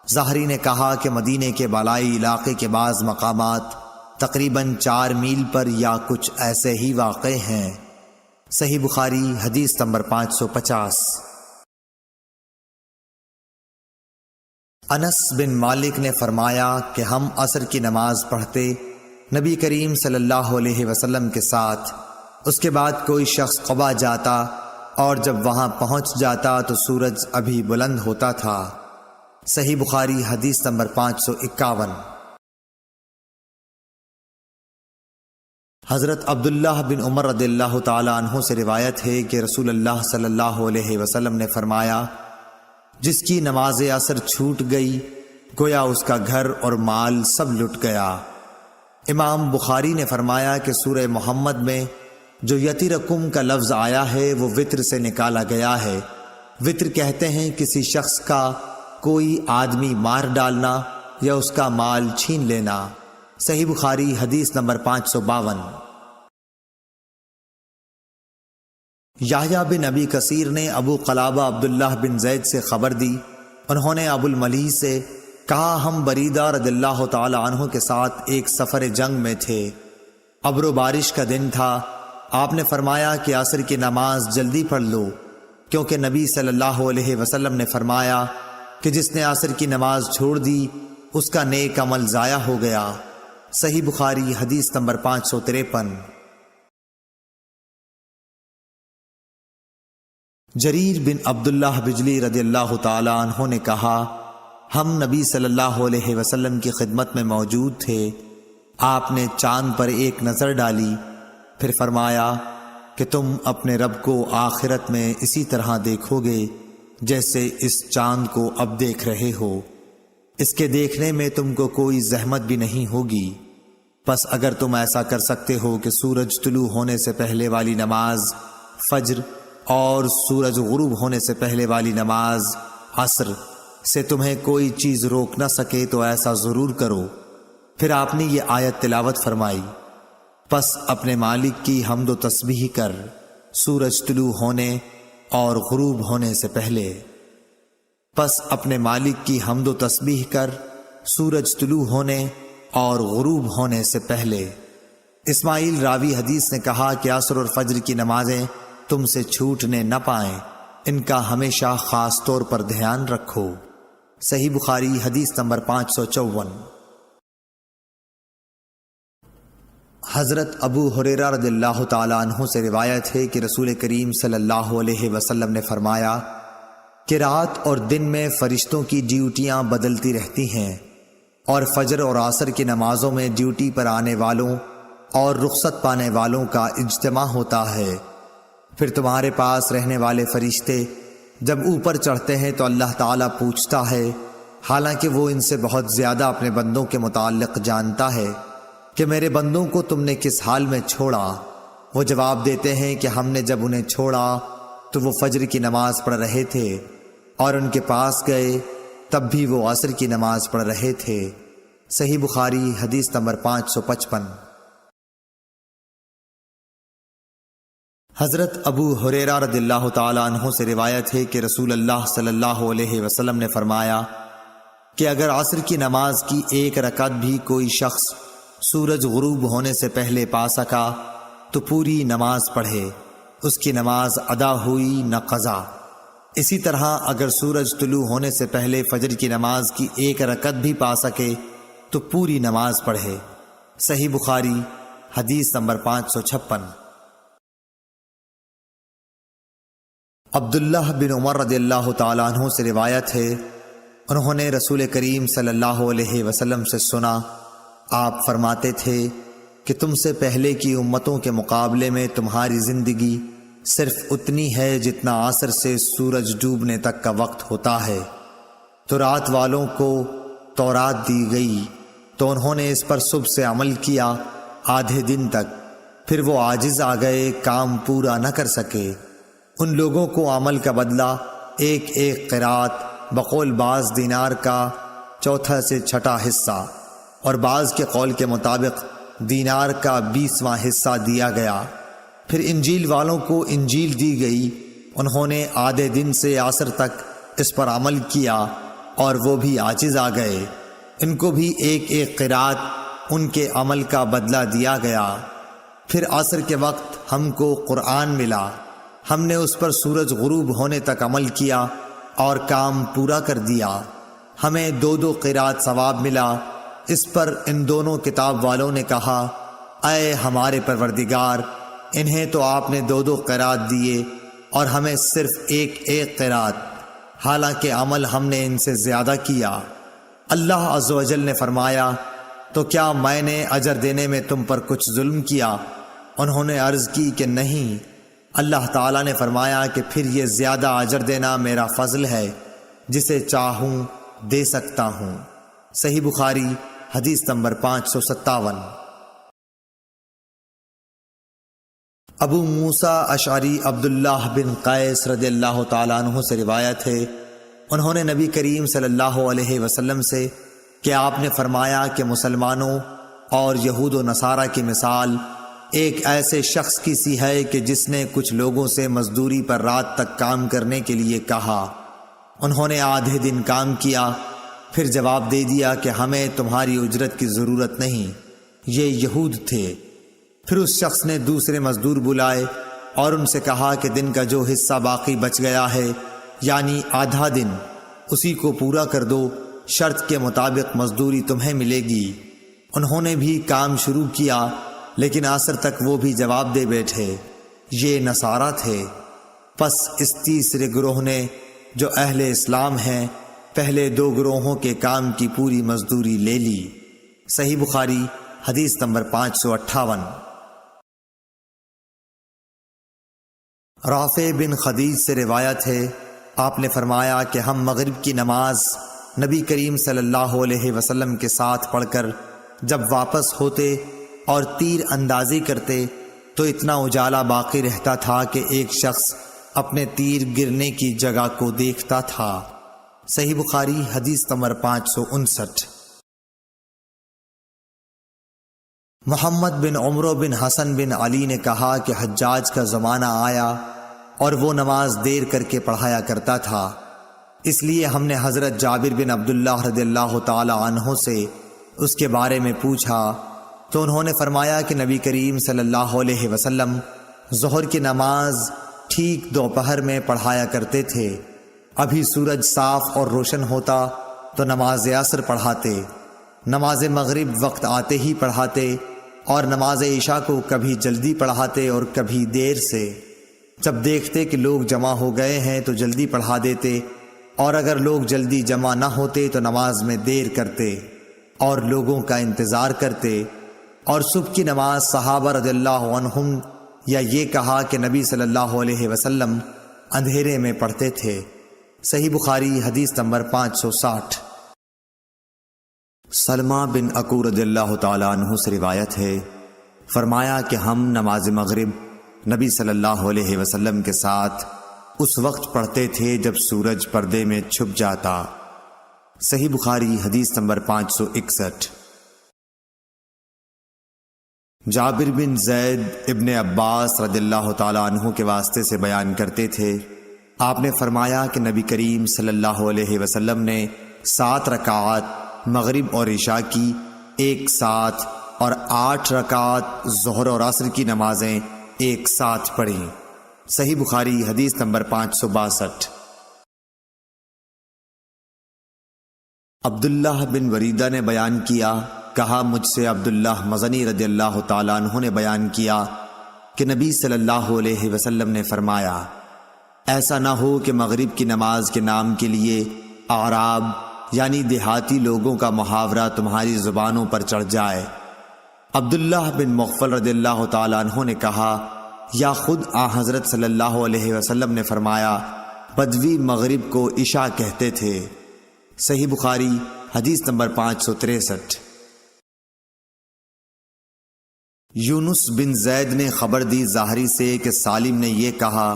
ظاہری نے کہا کہ مدینے کے بالائی علاقے کے بعض مقامات تقریباً 4 میل پر یا کچھ ایسے ہی واقع ہیں۔ صحیح بخاری حدیث نمبر 550۔ انس بن مالک نے فرمایا کہ ہم عصر کی نماز پڑھتے نبی کریم صلی اللہ علیہ وسلم کے ساتھ، اس کے بعد کوئی شخص قباء جاتا، اور جب وہاں پہنچ جاتا تو سورج ابھی بلند ہوتا تھا۔ صحیح بخاری حدیث نمبر 551۔ حضرت عبداللہ بن عمر رضی اللہ تعالی عنہ سے روایت ہے کہ رسول اللہ صلی اللہ علیہ وسلم نے فرمایا، جس کی نماز عصر چھوٹ گئی گویا اس کا گھر اور مال سب لٹ گیا۔ امام بخاری نے فرمایا کہ سورہ محمد میں جو یتیرکم کا لفظ آیا ہے وہ وطر سے نکالا گیا ہے۔ وطر کہتے ہیں کسی شخص کا کوئی آدمی مار ڈالنا یا اس کا مال چھین لینا۔ صحیح بخاری حدیث نمبر 552۔ یحییٰ بن ابی کثیر نے ابو قلابہ عبداللہ بن زید سے خبر دی، انہوں نے ابو الملیح سے کہا ہم بریدہ رضی اللہ تعالی عنہ کے ساتھ ایک سفر جنگ میں تھے، ابر و بارش کا دن تھا، آپ نے فرمایا کہ عصر کی نماز جلدی پڑھ لو، کیونکہ نبی صلی اللہ علیہ وسلم نے فرمایا کہ جس نے عصر کی نماز چھوڑ دی اس کا نیک عمل ضائع ہو گیا۔ صحیح بخاری حدیث نمبر 553۔ جریر بن عبداللہ بجلی رضی اللہ تعالی عنہ نے کہا ہم نبی صلی اللہ علیہ وسلم کی خدمت میں موجود تھے، آپ نے چاند پر ایک نظر ڈالی، پھر فرمایا کہ تم اپنے رب کو آخرت میں اسی طرح دیکھو گے جیسے اس چاند کو اب دیکھ رہے ہو، اس کے دیکھنے میں تم کو کوئی زحمت بھی نہیں ہوگی، پس اگر تم ایسا کر سکتے ہو کہ سورج طلوع ہونے سے پہلے والی نماز فجر اور سورج غروب ہونے سے پہلے والی نماز عصر سے تمہیں کوئی چیز روک نہ سکے تو ایسا ضرور کرو۔ پھر آپ نے یہ آیت تلاوت فرمائی، پس اپنے مالک کی حمد و تسبیح کر سورج طلوع ہونے اور غروب ہونے سے پہلے، پس اپنے مالک کی حمد و تسبیح کر سورج طلوع ہونے اور غروب ہونے سے پہلے۔ اسماعیل راوی حدیث نے کہا کہ عصر اور فجر کی نمازیں تم سے چھوٹنے نہ پائیں، ان کا ہمیشہ خاص طور پر دھیان رکھو۔ صحیح بخاری حدیث نمبر 554۔ حضرت ابو ہریرہ رضی اللہ تعالی عنہ سے روایت ہے کہ رسول کریم صلی اللہ علیہ وسلم نے فرمایا کہ رات اور دن میں فرشتوں کی ڈیوٹیاں بدلتی رہتی ہیں، اور فجر اور عصر کی نمازوں میں ڈیوٹی پر آنے والوں اور رخصت پانے والوں کا اجتماع ہوتا ہے۔ پھر تمہارے پاس رہنے والے فرشتے جب اوپر چڑھتے ہیں تو اللہ تعالیٰ پوچھتا ہے، حالانکہ وہ ان سے بہت زیادہ اپنے بندوں کے متعلق جانتا ہے، کہ میرے بندوں کو تم نے کس حال میں چھوڑا؟ وہ جواب دیتے ہیں کہ ہم نے جب انہیں چھوڑا تو وہ فجر کی نماز پڑھ رہے تھے، اور ان کے پاس گئے تب بھی وہ عصر کی نماز پڑھ رہے تھے۔ صحیح بخاری حدیث نمبر 555۔ حضرت ابو ہریرہ رضی اللہ تعالیٰ عنہ سے روایت ہے کہ رسول اللہ صلی اللہ علیہ وسلم نے فرمایا کہ اگر عصر کی نماز کی ایک رکعت بھی کوئی شخص سورج غروب ہونے سے پہلے پا سکا تو پوری نماز پڑھے، اس کی نماز ادا ہوئی نہ قضا۔ اسی طرح اگر سورج طلوع ہونے سے پہلے فجر کی نماز کی ایک رکعت بھی پا سکے تو پوری نماز پڑھے۔ صحیح بخاری حدیث نمبر 556۔ عبداللہ بن عمر رضی اللہ تعالیٰ عنہ سے روایت ہے، انہوں نے رسول کریم صلی اللہ علیہ وسلم سے سنا، آپ فرماتے تھے کہ تم سے پہلے کی امتوں کے مقابلے میں تمہاری زندگی صرف اتنی ہے جتنا عصر سے سورج ڈوبنے تک کا وقت ہوتا ہے۔ تو رات والوں کو تورات دی گئی تو انہوں نے اس پر صبح سے عمل کیا آدھے دن تک، پھر وہ عاجز آ گئے، کام پورا نہ کر سکے۔ ان لوگوں کو عمل کا بدلہ ایک ایک قرات بقول بعض دینار کا چوتھا سے چھٹا حصہ، اور بعض کے قول کے مطابق دینار کا 20واں حصہ دیا گیا۔ پھر انجیل والوں کو انجیل دی گئی، انہوں نے آدھے دن سے عصر تک اس پر عمل کیا اور وہ بھی عاجز آ گئے، ان کو بھی ایک ایک قرات ان کے عمل کا بدلہ دیا گیا۔ پھر عصر کے وقت ہم کو قرآن ملا، ہم نے اس پر سورج غروب ہونے تک عمل کیا اور کام پورا کر دیا، ہمیں 2 قرات ثواب ملا۔ اس پر ان دونوں کتاب والوں نے کہا، اے ہمارے پروردگار، انہیں تو آپ نے 2 قرات دیے اور ہمیں صرف ایک ایک قرات، حالانکہ عمل ہم نے ان سے زیادہ کیا۔ اللہ عز و جل نے فرمایا، تو کیا میں نے اجر دینے میں تم پر کچھ ظلم کیا؟ انہوں نے عرض کی کہ نہیں۔ اللہ تعالیٰ نے فرمایا کہ پھر یہ زیادہ اجر دینا میرا فضل ہے، جسے چاہوں دے سکتا ہوں۔ صحیح بخاری حدیث نمبر 557۔ ابو موسیٰ اشعری عبداللہ بن قیس رضی اللہ تعالیٰ عنہ سے روایت ہے، انہوں نے نبی کریم صلی اللہ علیہ وسلم سے کہ آپ نے فرمایا کہ مسلمانوں اور یہود و نصارہ کی مثال ایک ایسے شخص کی سی ہے کہ جس نے کچھ لوگوں سے مزدوری پر رات تک کام کرنے کے لیے کہا، انہوں نے آدھے دن کام کیا، پھر جواب دے دیا کہ ہمیں تمہاری اجرت کی ضرورت نہیں، یہ یہود تھے۔ پھر اس شخص نے دوسرے مزدور بلائے اور ان سے کہا کہ دن کا جو حصہ باقی بچ گیا ہے، یعنی آدھا دن، اسی کو پورا کر دو، شرط کے مطابق مزدوری تمہیں ملے گی۔ انہوں نے بھی کام شروع کیا، لیکن عصر تک وہ بھی جواب دے بیٹھے، یہ نصارہ تھے۔ پس اس تیسرے گروہ نے جو اہل اسلام ہیں پہلے 2 گروہوں کے کام کی پوری مزدوری لے لی۔ صحیح بخاری حدیث نمبر 558۔ رافع بن خدیج سے روایت ہے، آپ نے فرمایا کہ ہم مغرب کی نماز نبی کریم صلی اللہ علیہ وسلم کے ساتھ پڑھ کر جب واپس ہوتے اور تیر اندازی کرتے تو اتنا اجالا باقی رہتا تھا کہ ایک شخص اپنے تیر گرنے کی جگہ کو دیکھتا تھا۔ صحیح بخاری حدیث نمبر 559۔ محمد بن عمرو بن حسن بن علی نے کہا کہ حجاج کا زمانہ آیا اور وہ نماز دیر کر کے پڑھایا کرتا تھا، اس لیے ہم نے حضرت جابر بن عبداللہ رضی اللہ تعالی عنہ سے اس کے بارے میں پوچھا تو انہوں نے فرمایا کہ نبی کریم صلی اللہ علیہ وسلم ظہر کی نماز ٹھیک دوپہر میں پڑھایا کرتے تھے، ابھی سورج صاف اور روشن ہوتا تو نماز عصر پڑھاتے، نماز مغرب وقت آتے ہی پڑھاتے، اور نماز عشاء کو کبھی جلدی پڑھاتے اور کبھی دیر سے۔ جب دیکھتے کہ لوگ جمع ہو گئے ہیں تو جلدی پڑھا دیتے، اور اگر لوگ جلدی جمع نہ ہوتے تو نماز میں دیر کرتے اور لوگوں کا انتظار کرتے۔ اور صبح کی نماز صحابہ رضی اللہ عنہم یا یہ کہا کہ نبی صلی اللہ علیہ وسلم اندھیرے میں پڑھتے تھے۔ صحیح بخاری حدیث نمبر 560۔ سلمہ بن اکو رضی اللہ تعالی عنہ سے روایت ہے، فرمایا کہ ہم نماز مغرب نبی صلی اللہ علیہ وسلم کے ساتھ اس وقت پڑھتے تھے جب سورج پردے میں چھپ جاتا۔ صحیح بخاری حدیث نمبر 561۔ جابر بن زید ابن عباس رضی اللہ تعالی عنہ کے واسطے سے بیان کرتے تھے، آپ نے فرمایا کہ نبی کریم صلی اللہ علیہ وسلم نے 7 رکعات مغرب اور عشاء کی ایک ساتھ اور 8 رکعات ظہر اور عصر کی نمازیں ایک ساتھ پڑھیں۔ صحیح بخاری حدیث نمبر 562۔ عبداللہ بن وریدہ نے بیان کیا، کہا مجھ سے عبداللہ مزنی رضی اللہ تعالیٰ عنہ نے بیان کیا کہ نبی صلی اللہ علیہ وسلم نے فرمایا، ایسا نہ ہو کہ مغرب کی نماز کے نام کے لیے اعراب یعنی دیہاتی لوگوں کا محاورہ تمہاری زبانوں پر چڑھ جائے۔ عبداللہ بن مغفل رضی اللہ تعالیٰ عنہ نے کہا، یا خود حضرت صلی اللہ علیہ وسلم نے فرمایا، بدوی مغرب کو عشاء کہتے تھے۔ صحیح بخاری حدیث نمبر 563۔ یونس بن زید نے خبر دی ظاہری سے کہ سالم نے یہ کہا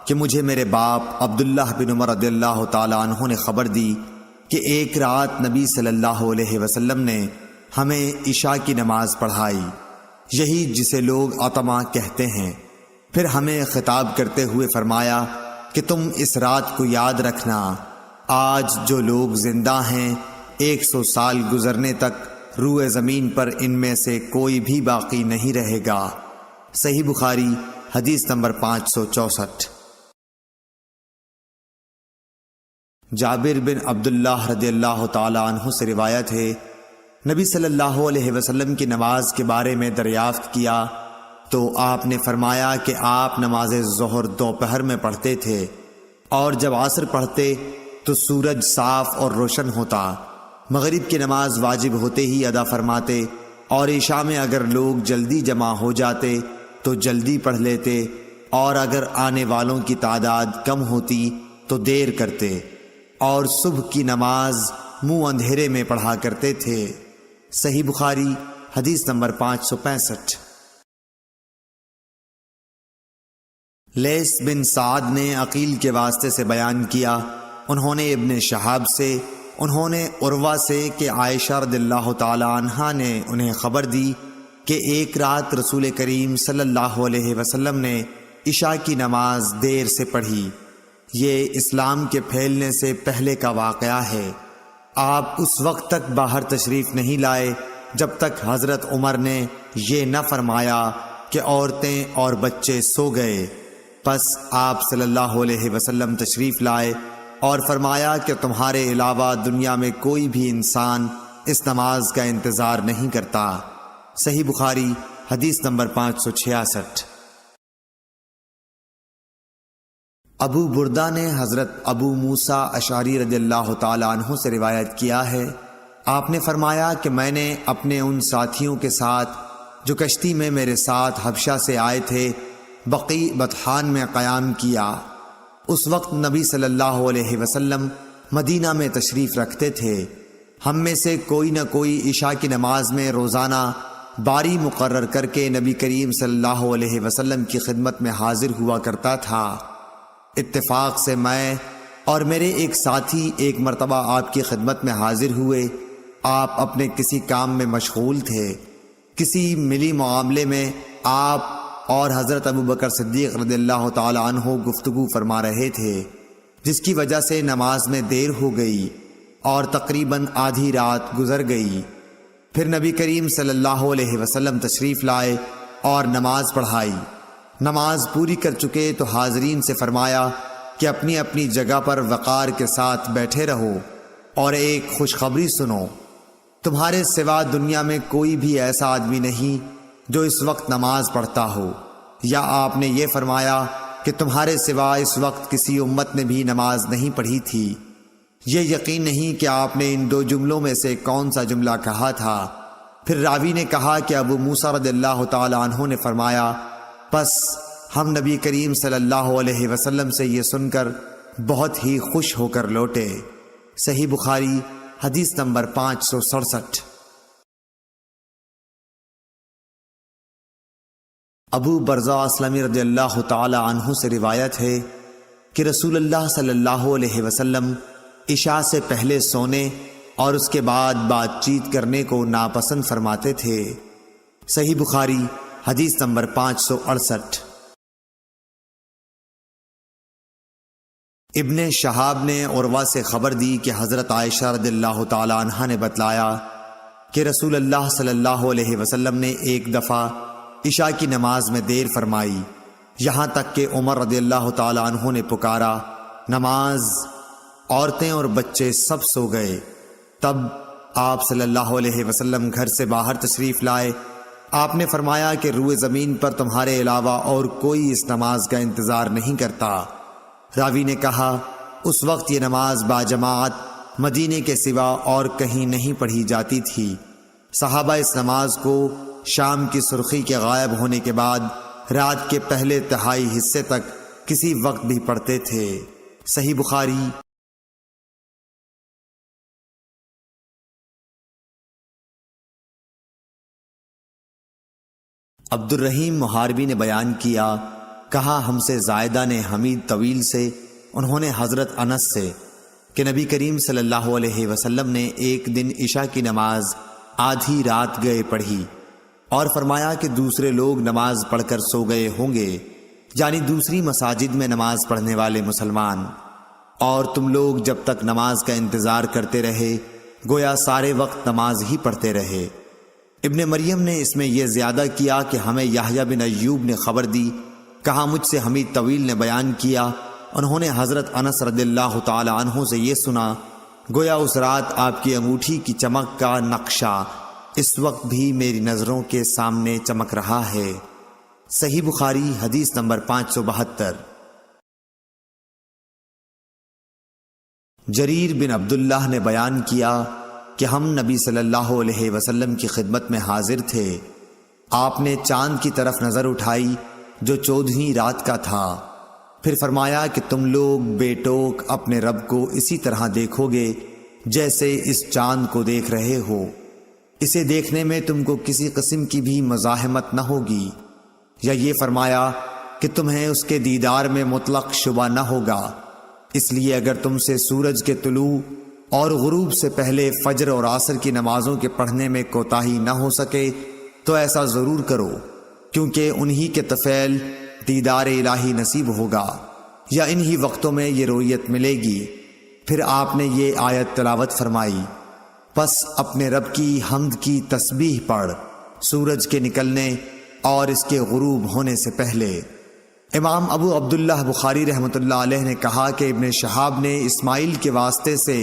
کہ مجھے میرے باپ عبداللہ بن عمر رضی اللہ تعالیٰ عنہ نے خبر دی کہ ایک رات نبی صلی اللہ علیہ وسلم نے ہمیں عشاء کی نماز پڑھائی، یہی جسے لوگ عتمہ کہتے ہیں۔ پھر ہمیں خطاب کرتے ہوئے فرمایا کہ تم اس رات کو یاد رکھنا، آج جو لوگ زندہ ہیں 100 سال گزرنے تک روئے زمین پر ان میں سے کوئی بھی باقی نہیں رہے گا۔ صحیح بخاری حدیث نمبر 564۔ جابر بن عبداللہ رضی اللہ تعالی عنہ سے روایت ہے، نبی صلی اللہ علیہ وسلم کی نماز کے بارے میں دریافت کیا تو آپ نے فرمایا کہ آپ نماز ظہر دوپہر میں پڑھتے تھے، اور جب عصر پڑھتے تو سورج صاف اور روشن ہوتا، مغرب کی نماز واجب ہوتے ہی ادا فرماتے، اور عشاء میں اگر لوگ جلدی جمع ہو جاتے تو جلدی پڑھ لیتے، اور اگر آنے والوں کی تعداد کم ہوتی تو دیر کرتے، اور صبح کی نماز منہ اندھیرے میں پڑھا کرتے تھے۔ صحیح بخاری حدیث نمبر 565۔ لیث بن سعد نے عقیل کے واسطے سے بیان کیا، انہوں نے ابن شہاب سے، انہوں نے عروہ سے کہ عائشہ رضی اللہ تعالی عنہا نے انہیں خبر دی کہ ایک رات رسول کریم صلی اللہ علیہ وسلم نے عشاء کی نماز دیر سے پڑھی۔ یہ اسلام کے پھیلنے سے پہلے کا واقعہ ہے۔ آپ اس وقت تک باہر تشریف نہیں لائے جب تک حضرت عمر نے یہ نہ فرمایا کہ عورتیں اور بچے سو گئے۔ پس آپ صلی اللہ علیہ وسلم تشریف لائے اور فرمایا کہ تمہارے علاوہ دنیا میں کوئی بھی انسان اس نماز کا انتظار نہیں کرتا۔ صحیح بخاری حدیث نمبر 566۔ ابو بردہ نے حضرت ابو موسیٰ اشعری رضی اللہ تعالی عنہ سے روایت کیا ہے، آپ نے فرمایا کہ میں نے اپنے ان ساتھیوں کے ساتھ جو کشتی میں میرے ساتھ حبشہ سے آئے تھے بقیع بطحان میں قیام کیا۔ اس وقت نبی صلی اللہ علیہ وسلم مدینہ میں تشریف رکھتے تھے۔ ہم میں سے کوئی نہ کوئی عشاء کی نماز میں روزانہ باری مقرر کر کے نبی کریم صلی اللہ علیہ وسلم کی خدمت میں حاضر ہوا کرتا تھا۔ اتفاق سے میں اور میرے ایک ساتھی ایک مرتبہ آپ کی خدمت میں حاضر ہوئے۔ آپ اپنے کسی کام میں مشغول تھے، کسی ملی معاملے میں آپ اور حضرت ابوبکر صدیق رضی اللہ تعالی عنہ گفتگو فرما رہے تھے، جس کی وجہ سے نماز میں دیر ہو گئی اور تقریباً آدھی رات گزر گئی۔ پھر نبی کریم صلی اللہ علیہ وسلم تشریف لائے اور نماز پڑھائی۔ نماز پوری کر چکے تو حاضرین سے فرمایا کہ اپنی اپنی جگہ پر وقار کے ساتھ بیٹھے رہو اور ایک خوشخبری سنو، تمہارے سوا دنیا میں کوئی بھی ایسا آدمی نہیں جو اس وقت نماز پڑھتا ہو۔ یا آپ نے یہ فرمایا کہ تمہارے سوا اس وقت کسی امت نے بھی نماز نہیں پڑھی تھی۔ یہ یقین نہیں کہ آپ نے ان دو جملوں میں سے کون سا جملہ کہا تھا۔ پھر راوی نے کہا کہ ابو موسیٰ رضی اللہ تعالی عنہ نے فرمایا، پس ہم نبی کریم صلی اللہ علیہ وسلم سے یہ سن کر بہت ہی خوش ہو کر لوٹے۔ صحیح بخاری حدیث نمبر 567۔ ابو برزہ اسلمی رضی اللہ تعالی عنہ سے روایت ہے کہ رسول اللہ صلی اللہ علیہ وسلم عشاء سے پہلے سونے اور اس کے بعد بات چیت کرنے کو ناپسند فرماتے تھے۔ صحیح بخاری حدیث نمبر 568۔ ابن شہاب نے عروہ سے خبر دی کہ حضرت عائشہ رضی اللہ تعالی عنہا نے بتلایا کہ رسول اللہ صلی اللہ علیہ وسلم نے ایک دفعہ عشاء کی نماز میں دیر فرمائی، یہاں تک کہ عمر رضی اللہ تعالی عنہ نے پکارا، نماز، عورتیں اور بچے سب سو گئے۔ تب آپ صلی اللہ علیہ وسلم گھر سے باہر تشریف لائے۔ آپ نے فرمایا کہ روئے زمین پر تمہارے علاوہ اور کوئی اس نماز کا انتظار نہیں کرتا۔ راوی نے کہا، اس وقت یہ نماز باجماعت مدینے کے سوا اور کہیں نہیں پڑھی جاتی تھی۔ صحابہ اس نماز کو شام کی سرخی کے غائب ہونے کے بعد رات کے پہلے تہائی حصے تک کسی وقت بھی پڑھتے تھے۔ صحیح بخاری۔ عبد الرحیم محاربی نے بیان کیا، کہا ہم سے زائدہ نے حمید طویل سے، انہوں نے حضرت انس سے، کہ نبی کریم صلی اللہ علیہ وسلم نے ایک دن عشاء کی نماز آدھی رات گئے پڑھی اور فرمایا کہ دوسرے لوگ نماز پڑھ کر سو گئے ہوں گے، یعنی دوسری مساجد میں نماز پڑھنے والے مسلمان، اور تم لوگ جب تک نماز کا انتظار کرتے رہے گویا سارے وقت نماز ہی پڑھتے رہے۔ ابن مریم نے اس میں یہ زیادہ کیا کہ ہمیں یحییٰ بن ایوب نے خبر دی، کہا مجھ سے حمید طویل نے بیان کیا، انہوں نے حضرت انس رضی اللہ تعالی عنہ سے یہ سنا، گویا اس رات آپ کی انگوٹھی کی چمک کا نقشہ اس وقت بھی میری نظروں کے سامنے چمک رہا ہے۔ صحیح بخاری حدیث نمبر 572۔ جریر بن عبداللہ نے بیان کیا کہ ہم نبی صلی اللہ علیہ وسلم کی خدمت میں حاضر تھے۔ آپ نے چاند کی طرف نظر اٹھائی جو 14ویں رات کا تھا، پھر فرمایا کہ تم لوگ بے ٹوک اپنے رب کو اسی طرح دیکھو گے جیسے اس چاند کو دیکھ رہے ہو، اسے دیکھنے میں تم کو کسی قسم کی بھی مزاحمت نہ ہوگی، یا یہ فرمایا کہ تمہیں اس کے دیدار میں مطلق شبہ نہ ہوگا، اس لیے اگر تم سے سورج کے طلوع اور غروب سے پہلے فجر اور عصر کی نمازوں کے پڑھنے میں کوتاہی نہ ہو سکے تو ایسا ضرور کرو، کیونکہ انہی کے طفیل دیدار الہی نصیب ہوگا، یا انہی وقتوں میں یہ رویت ملے گی۔ پھر آپ نے یہ آیت تلاوت فرمائی، پس اپنے رب کی حمد کی تسبیح پڑھ سورج کے نکلنے اور اس کے غروب ہونے سے پہلے۔ امام ابو عبداللہ بخاری رحمۃ اللہ علیہ نے کہا کہ ابن شہاب نے اسماعیل کے واسطے سے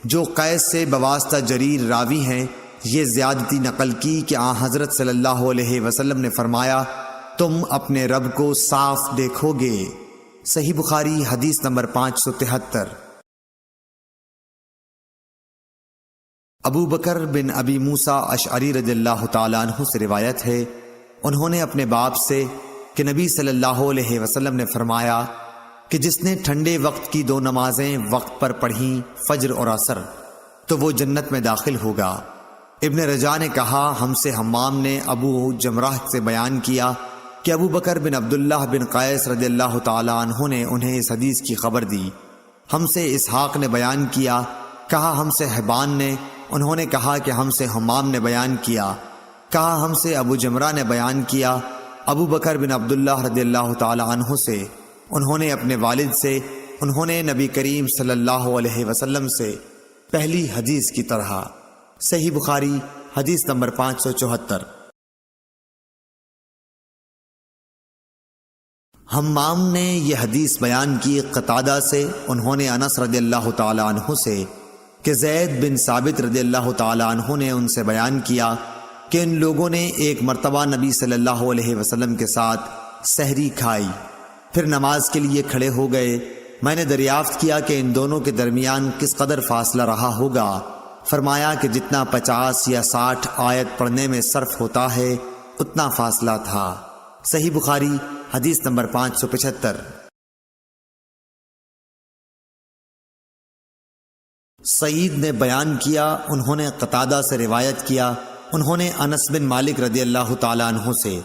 جو قیس سے بواسطہ جریر راوی ہیں یہ زیادتی نقل کی کہ آن حضرت صلی اللہ علیہ وسلم نے فرمایا تم اپنے رب کو صاف دیکھو گے۔ صحیح بخاری حدیث نمبر 573۔ ابو بکر بن ابی موسیٰ اشعری رضی اللہ تعالیٰ عنہ سے روایت ہے، انہوں نے اپنے باپ سے کہ نبی صلی اللہ علیہ وسلم نے فرمایا کہ جس نے ٹھنڈے وقت کی 2 نمازیں وقت پر پڑھیں فجر اور عصر تو وہ جنت میں داخل ہوگا۔ ابن رجاء نے کہا ہم سے حمام نے ابو جمرہ سے بیان کیا کہ ابو بکر بن عبداللہ بن قیس رضی اللہ تعالیٰ عنہ نے انہیں اس حدیث کی خبر دی۔ ہم سے اسحاق نے بیان کیا، کہا ہم سے حبان نے، انہوں نے کہا کہ ہم سے حمام نے بیان کیا، کہا ہم سے ابو جمرہ نے بیان کیا ابو بکر بن عبداللہ رضی اللہ تعالیٰ عنہ سے، انہوں نے اپنے والد سے، انہوں نے نبی کریم صلی اللہ علیہ وسلم سے پہلی حدیث کی طرح۔ صحیح بخاری حدیث نمبر 574۔ حمام نے یہ حدیث بیان کی قتادہ سے، انہوں نے انس رضی اللہ تعالیٰ عنہ سے کہ زید بن ثابت رضی اللہ تعالیٰ عنہ نے ان سے بیان کیا کہ ان لوگوں نے ایک مرتبہ نبی صلی اللہ علیہ وسلم کے ساتھ سحری کھائی، پھر نماز کے لیے کھڑے ہو گئے۔ میں نے دریافت کیا کہ ان دونوں کے درمیان کس قدر فاصلہ رہا ہوگا۔ فرمایا کہ جتنا 50 یا 60 آیت پڑھنے میں صرف ہوتا ہے اتنا فاصلہ تھا۔ صحیح بخاری حدیث نمبر 575۔ سعید نے بیان کیا، انہوں نے قتادہ سے روایت کیا، انہوں نے انس بن مالک رضی اللہ تعالیٰ عنہ سے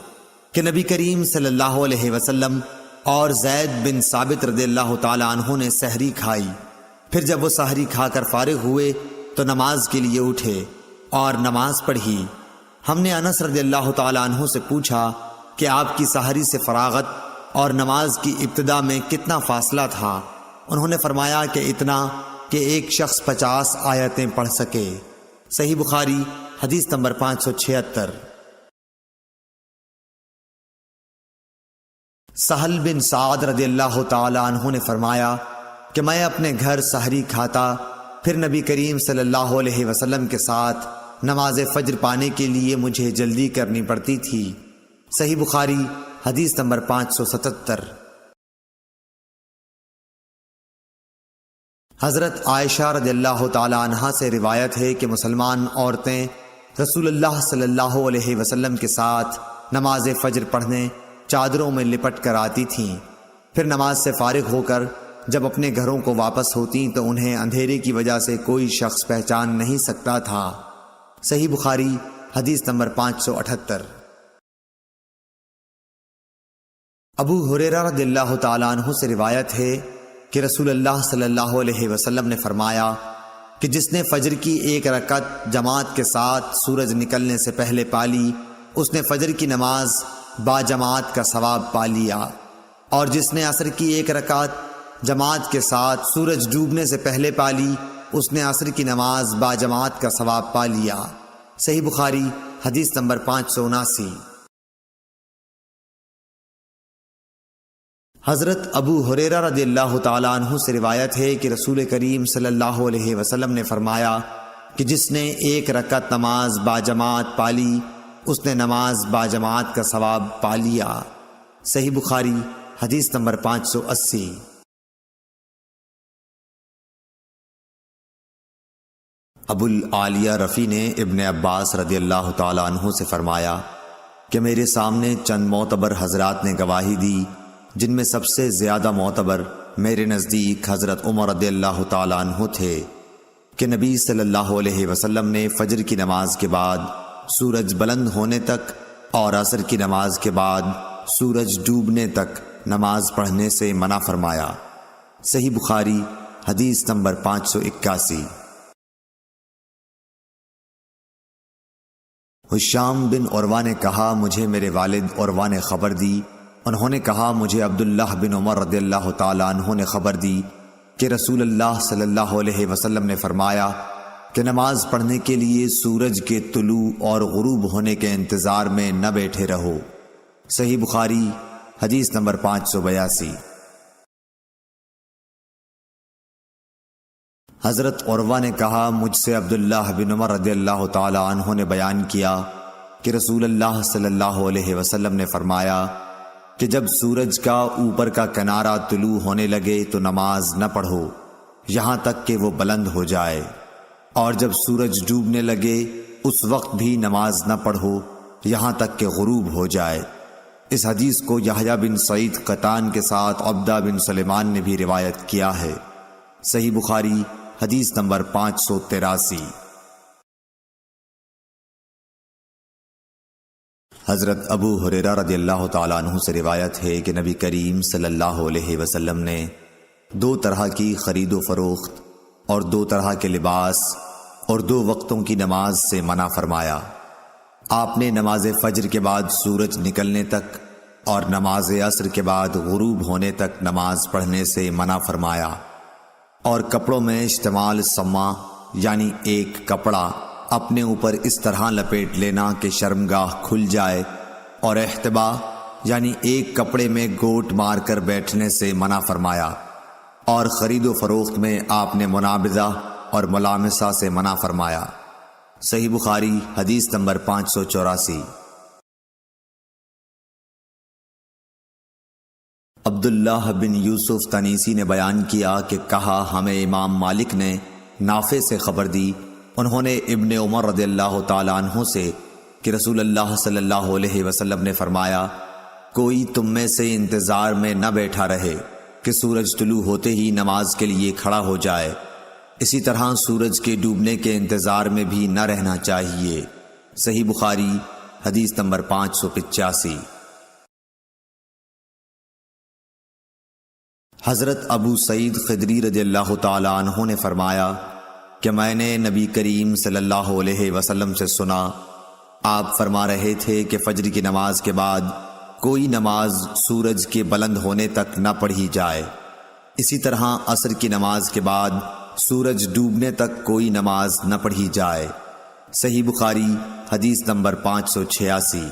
کہ نبی کریم صلی اللہ علیہ وسلم اور زید بن ثابت رضی اللہ تعالیٰ عنہ نے سحری کھائی، پھر جب وہ سحری کھا کر فارغ ہوئے تو نماز کے لیے اٹھے اور نماز پڑھی۔ ہم نے انس رضی اللہ تعالیٰ عنہ سے پوچھا کہ آپ کی سحری سے فراغت اور نماز کی ابتدا میں کتنا فاصلہ تھا؟ انہوں نے فرمایا کہ اتنا کہ ایک شخص 50 آیتیں پڑھ سکے۔ صحیح بخاری حدیث نمبر 576۔ سہل بن سعد رضی اللہ تعالی عنہ نے فرمایا کہ میں اپنے گھر سحری کھاتا، پھر نبی کریم صلی اللہ علیہ وسلم کے ساتھ نماز فجر پانے کے لیے مجھے جلدی کرنی پڑتی تھی۔ صحیح بخاری حدیث نمبر 577۔ حضرت عائشہ رضی اللہ تعالی عنہا سے روایت ہے کہ مسلمان عورتیں رسول اللہ صلی اللہ علیہ وسلم کے ساتھ نماز فجر پڑھنے چادروں میں لپٹ کر آتی تھیں، پھر نماز سے فارغ ہو کر جب اپنے گھروں کو واپس ہوتیں تو انہیں اندھیرے کی وجہ سے کوئی شخص پہچان نہیں سکتا تھا۔ صحیح بخاری حدیث نمبر 578۔ ابو ہریرہ رضی اللہ تعالیٰ عنہ سے روایت ہے کہ رسول اللہ صلی اللہ علیہ وسلم نے فرمایا کہ جس نے فجر کی ایک رکعت جماعت کے ساتھ سورج نکلنے سے پہلے پالی اس نے فجر کی نماز با جماعت کا ثواب پا لیا، اور جس نے عصر کی ایک رکعت جماعت کے ساتھ سورج ڈوبنے سے پہلے پالی اس نے عصر کی نماز با جماعت کا ثواب پا لیا۔ صحیح بخاری حدیث نمبر 579۔ حضرت ابو ہریرہ رضی اللہ تعالیٰ عنہ سے روایت ہے کہ رسول کریم صلی اللہ علیہ وسلم نے فرمایا کہ جس نے ایک رکعت نماز با جماعت پالی اس نے نماز با جماعت کا ثواب پا لیا۔ صحیح بخاری حدیث نمبر 580۔ ابو العالیہ رفیع نے ابن عباس رضی اللہ تعالیٰ عنہ سے فرمایا کہ میرے سامنے چند معتبر حضرات نے گواہی دی، جن میں سب سے زیادہ معتبر میرے نزدیک حضرت عمر رضی اللہ تعالیٰ عنہ تھے کہ نبی صلی اللہ علیہ وسلم نے فجر کی نماز کے بعد سورج بلند ہونے تک اور عصر کی نماز کے بعد سورج ڈوبنے تک نماز پڑھنے سے منع فرمایا۔ صحیح بخاری حدیث نمبر 581۔ ہشام بن عروہ نے کہا مجھے میرے والد عروہ نے خبر دی، انہوں نے کہا مجھے عبداللہ بن عمر رضی اللہ تعالیٰ عنہ نے خبر دی کہ رسول اللہ صلی اللہ علیہ وسلم نے فرمایا کہ نماز پڑھنے کے لیے سورج کے طلوع اور غروب ہونے کے انتظار میں نہ بیٹھے رہو۔ صحیح بخاری حدیث نمبر 582۔ حضرت عروہ نے کہا مجھ سے عبداللہ بن عمر رضی اللہ تعالی عنہ نے بیان کیا کہ رسول اللہ صلی اللہ علیہ وسلم نے فرمایا کہ جب سورج کا اوپر کا کنارہ طلوع ہونے لگے تو نماز نہ پڑھو یہاں تک کہ وہ بلند ہو جائے، اور جب سورج ڈوبنے لگے اس وقت بھی نماز نہ پڑھو یہاں تک کہ غروب ہو جائے۔ اس حدیث کو یحییٰ بن سعید قطان کے ساتھ عبدہ بن سلیمان نے بھی روایت کیا ہے۔ صحیح بخاری حدیث نمبر 583۔ حضرت ابو ہریرہ رضی اللہ تعالیٰ عنہ سے روایت ہے کہ نبی کریم صلی اللہ علیہ وسلم نے 2 طرح کی خرید و فروخت اور 2 طرح کے لباس اور 2 وقتوں کی نماز سے منع فرمایا۔ آپ نے نماز فجر کے بعد سورج نکلنے تک اور نماز عصر کے بعد غروب ہونے تک نماز پڑھنے سے منع فرمایا، اور کپڑوں میں اشتمال سما یعنی ایک کپڑا اپنے اوپر اس طرح لپیٹ لینا کہ شرمگاہ کھل جائے، اور احتبا یعنی ایک کپڑے میں گوٹ مار کر بیٹھنے سے منع فرمایا، اور خرید و فروخت میں آپ نے منابضہ اور ملامسہ سے منع فرمایا۔ صحیح بخاری حدیث نمبر 584۔ عبداللہ بن یوسف تنیسی نے بیان کیا کہ کہا ہمیں امام مالک نے نافع سے خبر دی، انہوں نے ابن عمر رضی اللہ تعالیٰ عنہ سے کہ رسول اللہ صلی اللہ علیہ وسلم نے فرمایا کوئی تم میں سے انتظار میں نہ بیٹھا رہے کہ سورج طلوع ہوتے ہی نماز کے لیے کھڑا ہو جائے، اسی طرح سورج کے ڈوبنے کے انتظار میں بھی نہ رہنا چاہیے۔ صحیح بخاری حدیث نمبر 585۔ حضرت ابو سعید خدری رضی اللہ تعالیٰ عنہ نے فرمایا کہ میں نے نبی کریم صلی اللہ علیہ وسلم سے سنا، آپ فرما رہے تھے کہ فجر کی نماز کے بعد کوئی نماز سورج کے بلند ہونے تک نہ پڑھی جائے، اسی طرح عصر کی نماز کے بعد سورج ڈوبنے تک کوئی نماز نہ پڑھی جائے۔ صحیح بخاری حدیث نمبر 586۔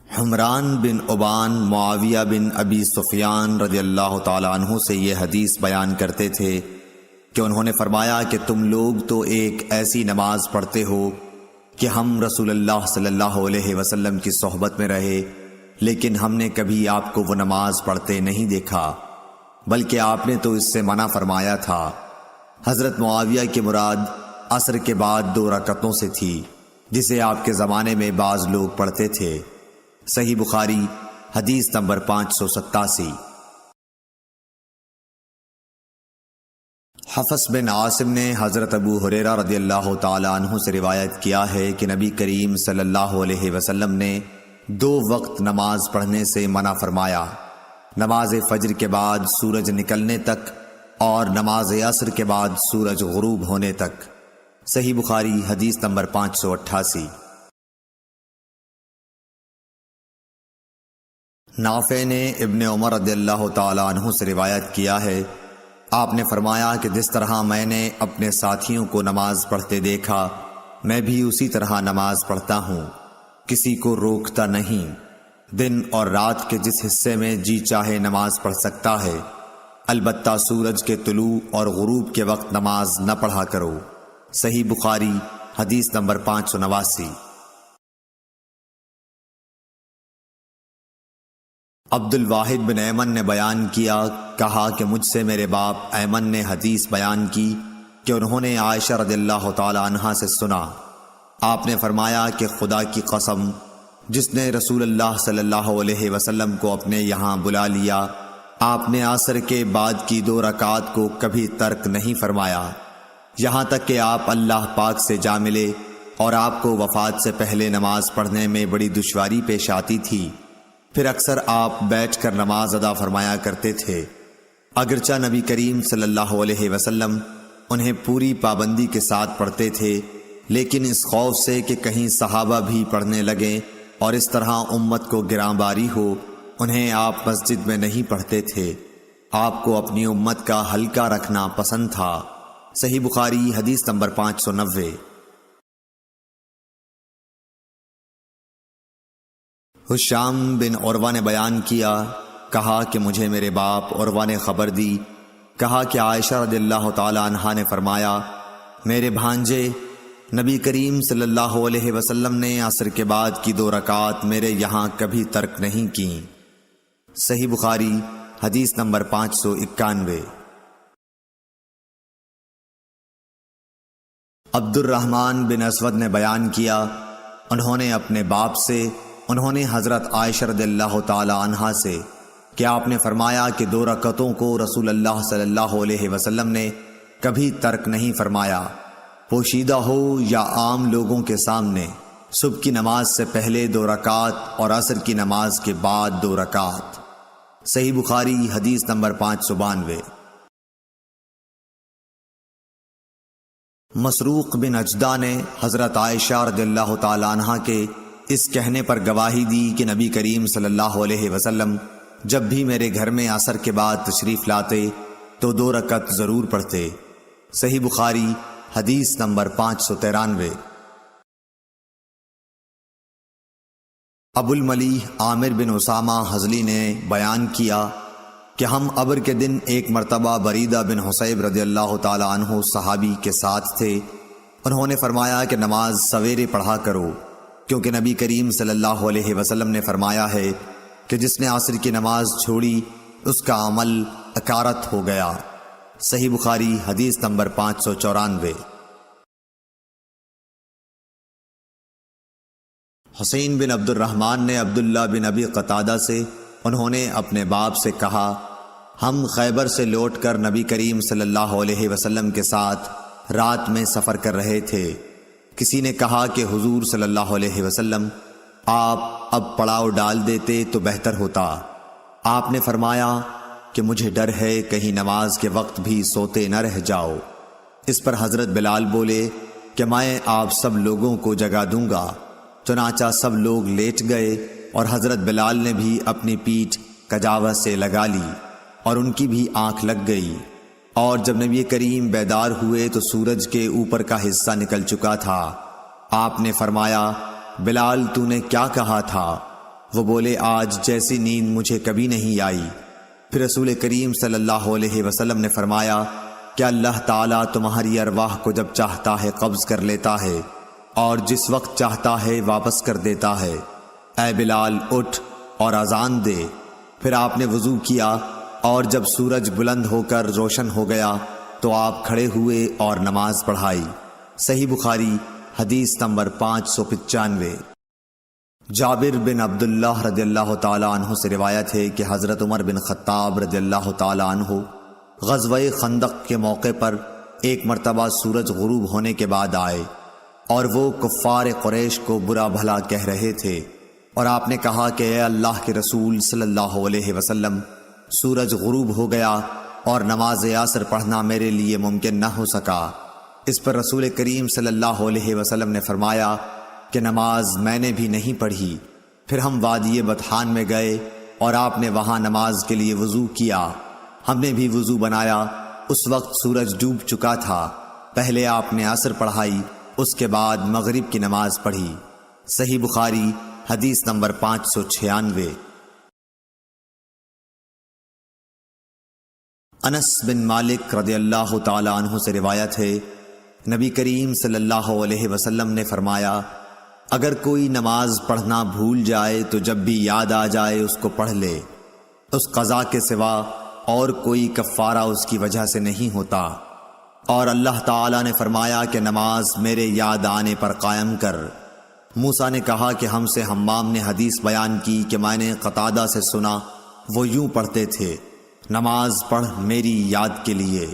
حمران بن عبان معاویہ بن ابی سفیان رضی اللہ تعالیٰ عنہ سے یہ حدیث بیان کرتے تھے کہ انہوں نے فرمایا کہ تم لوگ تو ایک ایسی نماز پڑھتے ہو کہ ہم رسول اللہ صلی اللہ علیہ وسلم کی صحبت میں رہے، لیکن ہم نے کبھی آپ کو وہ نماز پڑھتے نہیں دیکھا، بلکہ آپ نے تو اس سے منع فرمایا تھا۔ حضرت معاویہ کی مراد عصر کے بعد 2 رکعتوں سے تھی، جسے آپ کے زمانے میں بعض لوگ پڑھتے تھے۔ صحیح بخاری حدیث نمبر 587۔ حفص بن عاصم نے حضرت ابو ہریرہ رضی اللہ تعالیٰ عنہ سے روایت کیا ہے کہ نبی کریم صلی اللہ علیہ وسلم نے 2 وقت نماز پڑھنے سے منع فرمایا، نماز فجر کے بعد سورج نکلنے تک اور نماز عصر کے بعد سورج غروب ہونے تک۔ صحیح بخاری حدیث نمبر 588۔ نافع نے ابن عمر رضی اللہ تعالیٰ عنہ سے روایت کیا ہے، آپ نے فرمایا کہ جس طرح میں نے اپنے ساتھیوں کو نماز پڑھتے دیکھا، میں بھی اسی طرح نماز پڑھتا ہوں، کسی کو روکتا نہیں، دن اور رات کے جس حصے میں جی چاہے نماز پڑھ سکتا ہے، البتہ سورج کے طلوع اور غروب کے وقت نماز نہ پڑھا کرو۔ صحیح بخاری حدیث نمبر 589۔ عبد الواحد بن ایمن نے بیان کیا، کہا کہ مجھ سے میرے باپ ایمن نے حدیث بیان کی کہ انہوں نے عائشہ رضی اللہ تعالی عنہا سے سنا، آپ نے فرمایا کہ خدا کی قسم، جس نے رسول اللہ صلی اللہ علیہ وسلم کو اپنے یہاں بلا لیا، آپ نے عصر کے بعد کی 2 رکعات کو کبھی ترک نہیں فرمایا، یہاں تک کہ آپ اللہ پاک سے جا ملے اور آپ کو وفات سے پہلے نماز پڑھنے میں بڑی دشواری پیش آتی تھی، پھر اکثر آپ بیٹھ کر نماز ادا فرمایا کرتے تھے۔ اگرچہ نبی کریم صلی اللہ علیہ وسلم انہیں پوری پابندی کے ساتھ پڑھتے تھے، لیکن اس خوف سے کہ کہیں صحابہ بھی پڑھنے لگیں اور اس طرح امت کو گراں باری ہو، انہیں آپ مسجد میں نہیں پڑھتے تھے، آپ کو اپنی امت کا ہلکا رکھنا پسند تھا۔ صحیح بخاری حدیث نمبر 590۔ حشام بن عروہ نے بیان کیا، کہا کہ مجھے میرے باپ عروہ نے خبر دی، کہا کہ عائشہ رضی اللہ تعالی عنہا نے فرمایا، میرے بھانجے نبی کریم صلی اللہ علیہ وسلم نے عصر کے بعد کی 2 رکعات میرے یہاں کبھی ترک نہیں کیں۔ صحیح بخاری حدیث نمبر 591۔ عبد الرحمن بن اسود نے بیان کیا، انہوں نے اپنے باپ سے، انہوں نے حضرت عائشہ رضی اللہ تعالی عنہا سے کہ آپ نے فرمایا کہ 2 رکعتوں کو رسول اللہ صلی اللہ علیہ وسلم نے کبھی ترک نہیں فرمایا، پوشیدہ ہو یا عام لوگوں کے سامنے، صبح کی نماز سے پہلے 2 رکعات اور عصر کی نماز کے بعد 2 رکعات۔ صحیح بخاری حدیث نمبر 592۔ مسروق بن اجدہ نے حضرت عائشہ رضی اللہ تعالی عنہا کے اس کہنے پر گواہی دی کہ نبی کریم صلی اللہ علیہ وسلم جب بھی میرے گھر میں عصر کے بعد تشریف لاتے تو 2 رکعت ضرور پڑھتے۔ صحیح بخاری حدیث نمبر 593۔ ابو الملیح عامر بن اسامہ حضلی نے بیان کیا کہ ہم ابر کے دن ایک مرتبہ بریدہ بن حصیب رضی اللہ تعالی عنہ صحابی کے ساتھ تھے، انہوں نے فرمایا کہ نماز سویرے پڑھا کرو، کیونکہ نبی کریم صلی اللہ علیہ وسلم نے فرمایا ہے کہ جس نے عصر کی نماز چھوڑی اس کا عمل اکارت ہو گیا۔ صحیح بخاری حدیث نمبر 594۔ حسین بن عبد الرحمن نے عبداللہ بن ابی قتادہ سے، انہوں نے اپنے باپ سے کہا، ہم خیبر سے لوٹ کر نبی کریم صلی اللہ علیہ وسلم کے ساتھ رات میں سفر کر رہے تھے۔ کسی نے کہا کہ حضور صلی اللہ علیہ وسلم آپ اب پڑاؤ ڈال دیتے تو بہتر ہوتا۔ آپ نے فرمایا کہ مجھے ڈر ہے کہیں نماز کے وقت بھی سوتے نہ رہ جاؤ۔ اس پر حضرت بلال بولے کہ میں آپ سب لوگوں کو جگا دوں گا۔ چنانچہ سب لوگ لیٹ گئے اور حضرت بلال نے بھی اپنی پیٹھ کجاوہ سے لگا لی اور ان کی بھی آنکھ لگ گئی، اور جب نبی کریم بیدار ہوئے تو سورج کے اوپر کا حصہ نکل چکا تھا۔ آپ نے فرمایا، بلال تو نے کیا کہا تھا؟ وہ بولے، آج جیسی نیند مجھے کبھی نہیں آئی۔ پھر رسول کریم صلی اللہ علیہ وسلم نے فرمایا کہ اللہ تعالیٰ تمہاری ارواح کو جب چاہتا ہے قبض کر لیتا ہے اور جس وقت چاہتا ہے واپس کر دیتا ہے۔ اے بلال اٹھ اور اذان دے۔ پھر آپ نے وضو کیا اور جب سورج بلند ہو کر روشن ہو گیا تو آپ کھڑے ہوئے اور نماز پڑھائی۔ صحیح بخاری حدیث نمبر 595۔ جابر بن عبداللہ رضی اللہ تعالی عنہ سے روایت ہے کہ حضرت عمر بن خطاب رضی اللہ تعالی عنہ غزوہ خندق کے موقع پر ایک مرتبہ سورج غروب ہونے کے بعد آئے اور وہ کفار قریش کو برا بھلا کہہ رہے تھے، اور آپ نے کہا کہ اے اللہ کے رسول صلی اللہ علیہ وسلم، سورج غروب ہو گیا اور نماز عصر پڑھنا میرے لیے ممکن نہ ہو سکا۔ اس پر رسول کریم صلی اللہ علیہ وسلم نے فرمایا کہ نماز میں نے بھی نہیں پڑھی۔ پھر ہم وادی بطحان میں گئے اور آپ نے وہاں نماز کے لیے وضو کیا۔ ہم نے بھی وضو بنایا۔ اس وقت سورج ڈوب چکا تھا۔ پہلے آپ نے عصر پڑھائی، اس کے بعد مغرب کی نماز پڑھی۔ صحیح بخاری حدیث نمبر 596۔ انس بن مالک رضی اللہ تعالی عنہ سے روایت ہے، نبی کریم صلی اللہ علیہ وسلم نے فرمایا، اگر کوئی نماز پڑھنا بھول جائے تو جب بھی یاد آ جائے اس کو پڑھ لے، اس قضا کے سوا اور کوئی کفارہ اس کی وجہ سے نہیں ہوتا۔ اور اللہ تعالیٰ نے فرمایا کہ نماز میرے یاد آنے پر قائم کر۔ موسیٰ نے کہا کہ ہم سے حمام نے حدیث بیان کی کہ میں نے قتادہ سے سنا، وہ یوں پڑھتے تھے، نماز پڑھ میری یاد کے لیے۔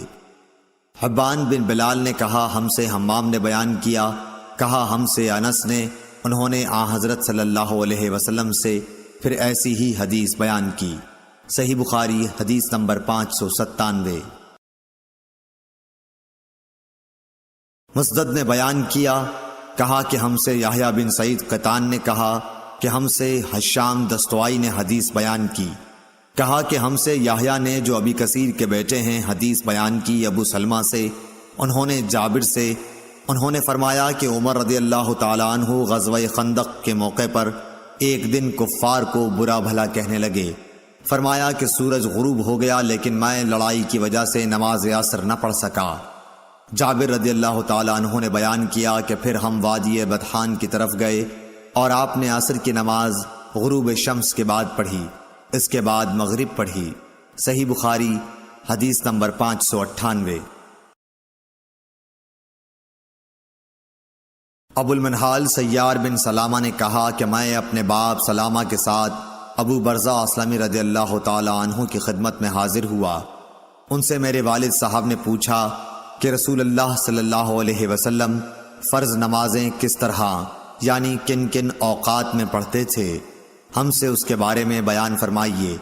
حبان بن بلال نے کہا ہم سے حمام نے بیان کیا، کہا ہم سے انس نے، انہوں نے حضرت صلی اللہ علیہ وسلم سے پھر ایسی ہی حدیث بیان کی۔ صحیح بخاری حدیث نمبر 597۔ مسدد نے بیان کیا، کہا کہ ہم سے یحییٰ بن سعید قطان نے کہا کہ ہم سے حشام دستوائی نے حدیث بیان کی، کہا کہ ہم سے یحییٰ نے جو ابی کثیر کے بیٹے ہیں حدیث بیان کی ابو سلمہ سے، انہوں نے جابر سے، انہوں نے فرمایا کہ عمر رضی اللہ تعالیٰ عنہ غزوہ خندق کے موقع پر ایک دن کفار کو برا بھلا کہنے لگے۔ فرمایا کہ سورج غروب ہو گیا لیکن میں لڑائی کی وجہ سے نماز عصر نہ پڑھ سکا۔ جابر رضی اللہ تعالیٰ عنہ نے بیان کیا کہ پھر ہم وادی بطحان کی طرف گئے اور آپ نے عصر کی نماز غروب شمس کے بعد پڑھی، اس کے بعد مغرب پڑھی۔ صحیح بخاری حدیث نمبر 598۔ ابو المنہال سیار بن سلامہ نے کہا کہ میں اپنے باپ سلامہ کے ساتھ ابو برزہ اسلمی رضی اللہ تعالی عنہ کی خدمت میں حاضر ہوا۔ ان سے میرے والد صاحب نے پوچھا کہ رسول اللہ صلی اللہ علیہ وسلم فرض نمازیں کس طرح یعنی کن کن اوقات میں پڑھتے تھے، ہم سے اس کے بارے میں بیان فرمائیے۔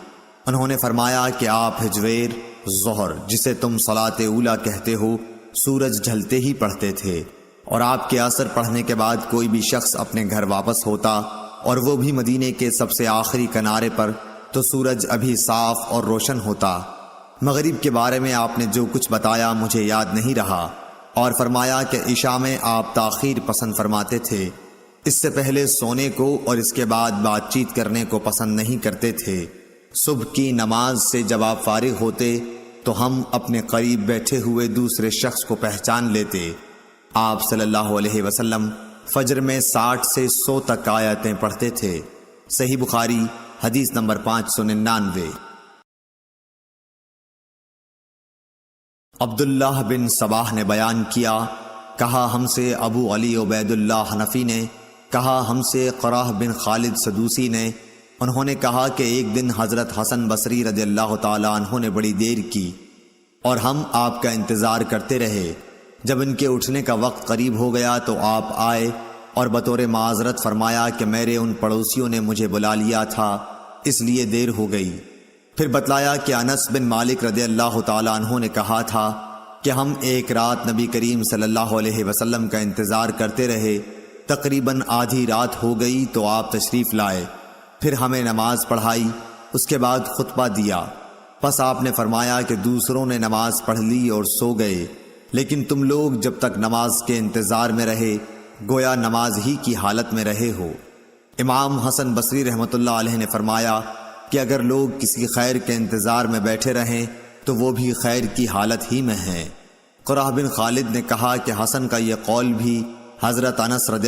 انہوں نے فرمایا کہ آپ ہجویر، ظہر جسے تم صلاۃ اولیٰ کہتے ہو، سورج ڈھلتے ہی پڑھتے تھے، اور آپ کے عصر پڑھنے کے بعد کوئی بھی شخص اپنے گھر واپس ہوتا اور وہ بھی مدینے کے سب سے آخری کنارے پر تو سورج ابھی صاف اور روشن ہوتا۔ مغرب کے بارے میں آپ نے جو کچھ بتایا مجھے یاد نہیں رہا، اور فرمایا کہ عشاء میں آپ تاخیر پسند فرماتے تھے، اس سے پہلے سونے کو اور اس کے بعد بات چیت کرنے کو پسند نہیں کرتے تھے۔ صبح کی نماز سے جب آپ فارغ ہوتے تو ہم اپنے قریب بیٹھے ہوئے دوسرے شخص کو پہچان لیتے۔ آپ صلی اللہ علیہ وسلم فجر میں 60 سے 100 تک آیتیں پڑھتے تھے۔ صحیح بخاری حدیث نمبر 599۔ عبداللہ بن صباح نے بیان کیا، کہا ہم سے ابو علی عبید اللہ حنفی نے، کہا ہم سے قراہ بن خالد سدوسی نے، انہوں نے کہا کہ ایک دن حضرت حسن بصری رضی اللہ تعالیٰ عنہ نے بڑی دیر کی اور ہم آپ کا انتظار کرتے رہے۔ جب ان کے اٹھنے کا وقت قریب ہو گیا تو آپ آئے اور بطور معذرت فرمایا کہ میرے ان پڑوسیوں نے مجھے بلا لیا تھا، اس لیے دیر ہو گئی۔ پھر بتلایا کہ انس بن مالک رضی اللہ تعالیٰ عنہ نے کہا تھا کہ ہم ایک رات نبی کریم صلی اللہ علیہ وسلم کا انتظار کرتے رہے، تقریباً آدھی رات ہو گئی تو آپ تشریف لائے، پھر ہمیں نماز پڑھائی، اس کے بعد خطبہ دیا، پس آپ نے فرمایا کہ دوسروں نے نماز پڑھ لی اور سو گئے، لیکن تم لوگ جب تک نماز کے انتظار میں رہے گویا نماز ہی کی حالت میں رہے ہو۔ امام حسن بصری رحمۃ اللہ علیہ نے فرمایا کہ اگر لوگ کسی خیر کے انتظار میں بیٹھے رہیں تو وہ بھی خیر کی حالت ہی میں ہیں۔ قراہ بن خالد نے کہا کہ حسن کا یہ قول بھی حضرت انس رضی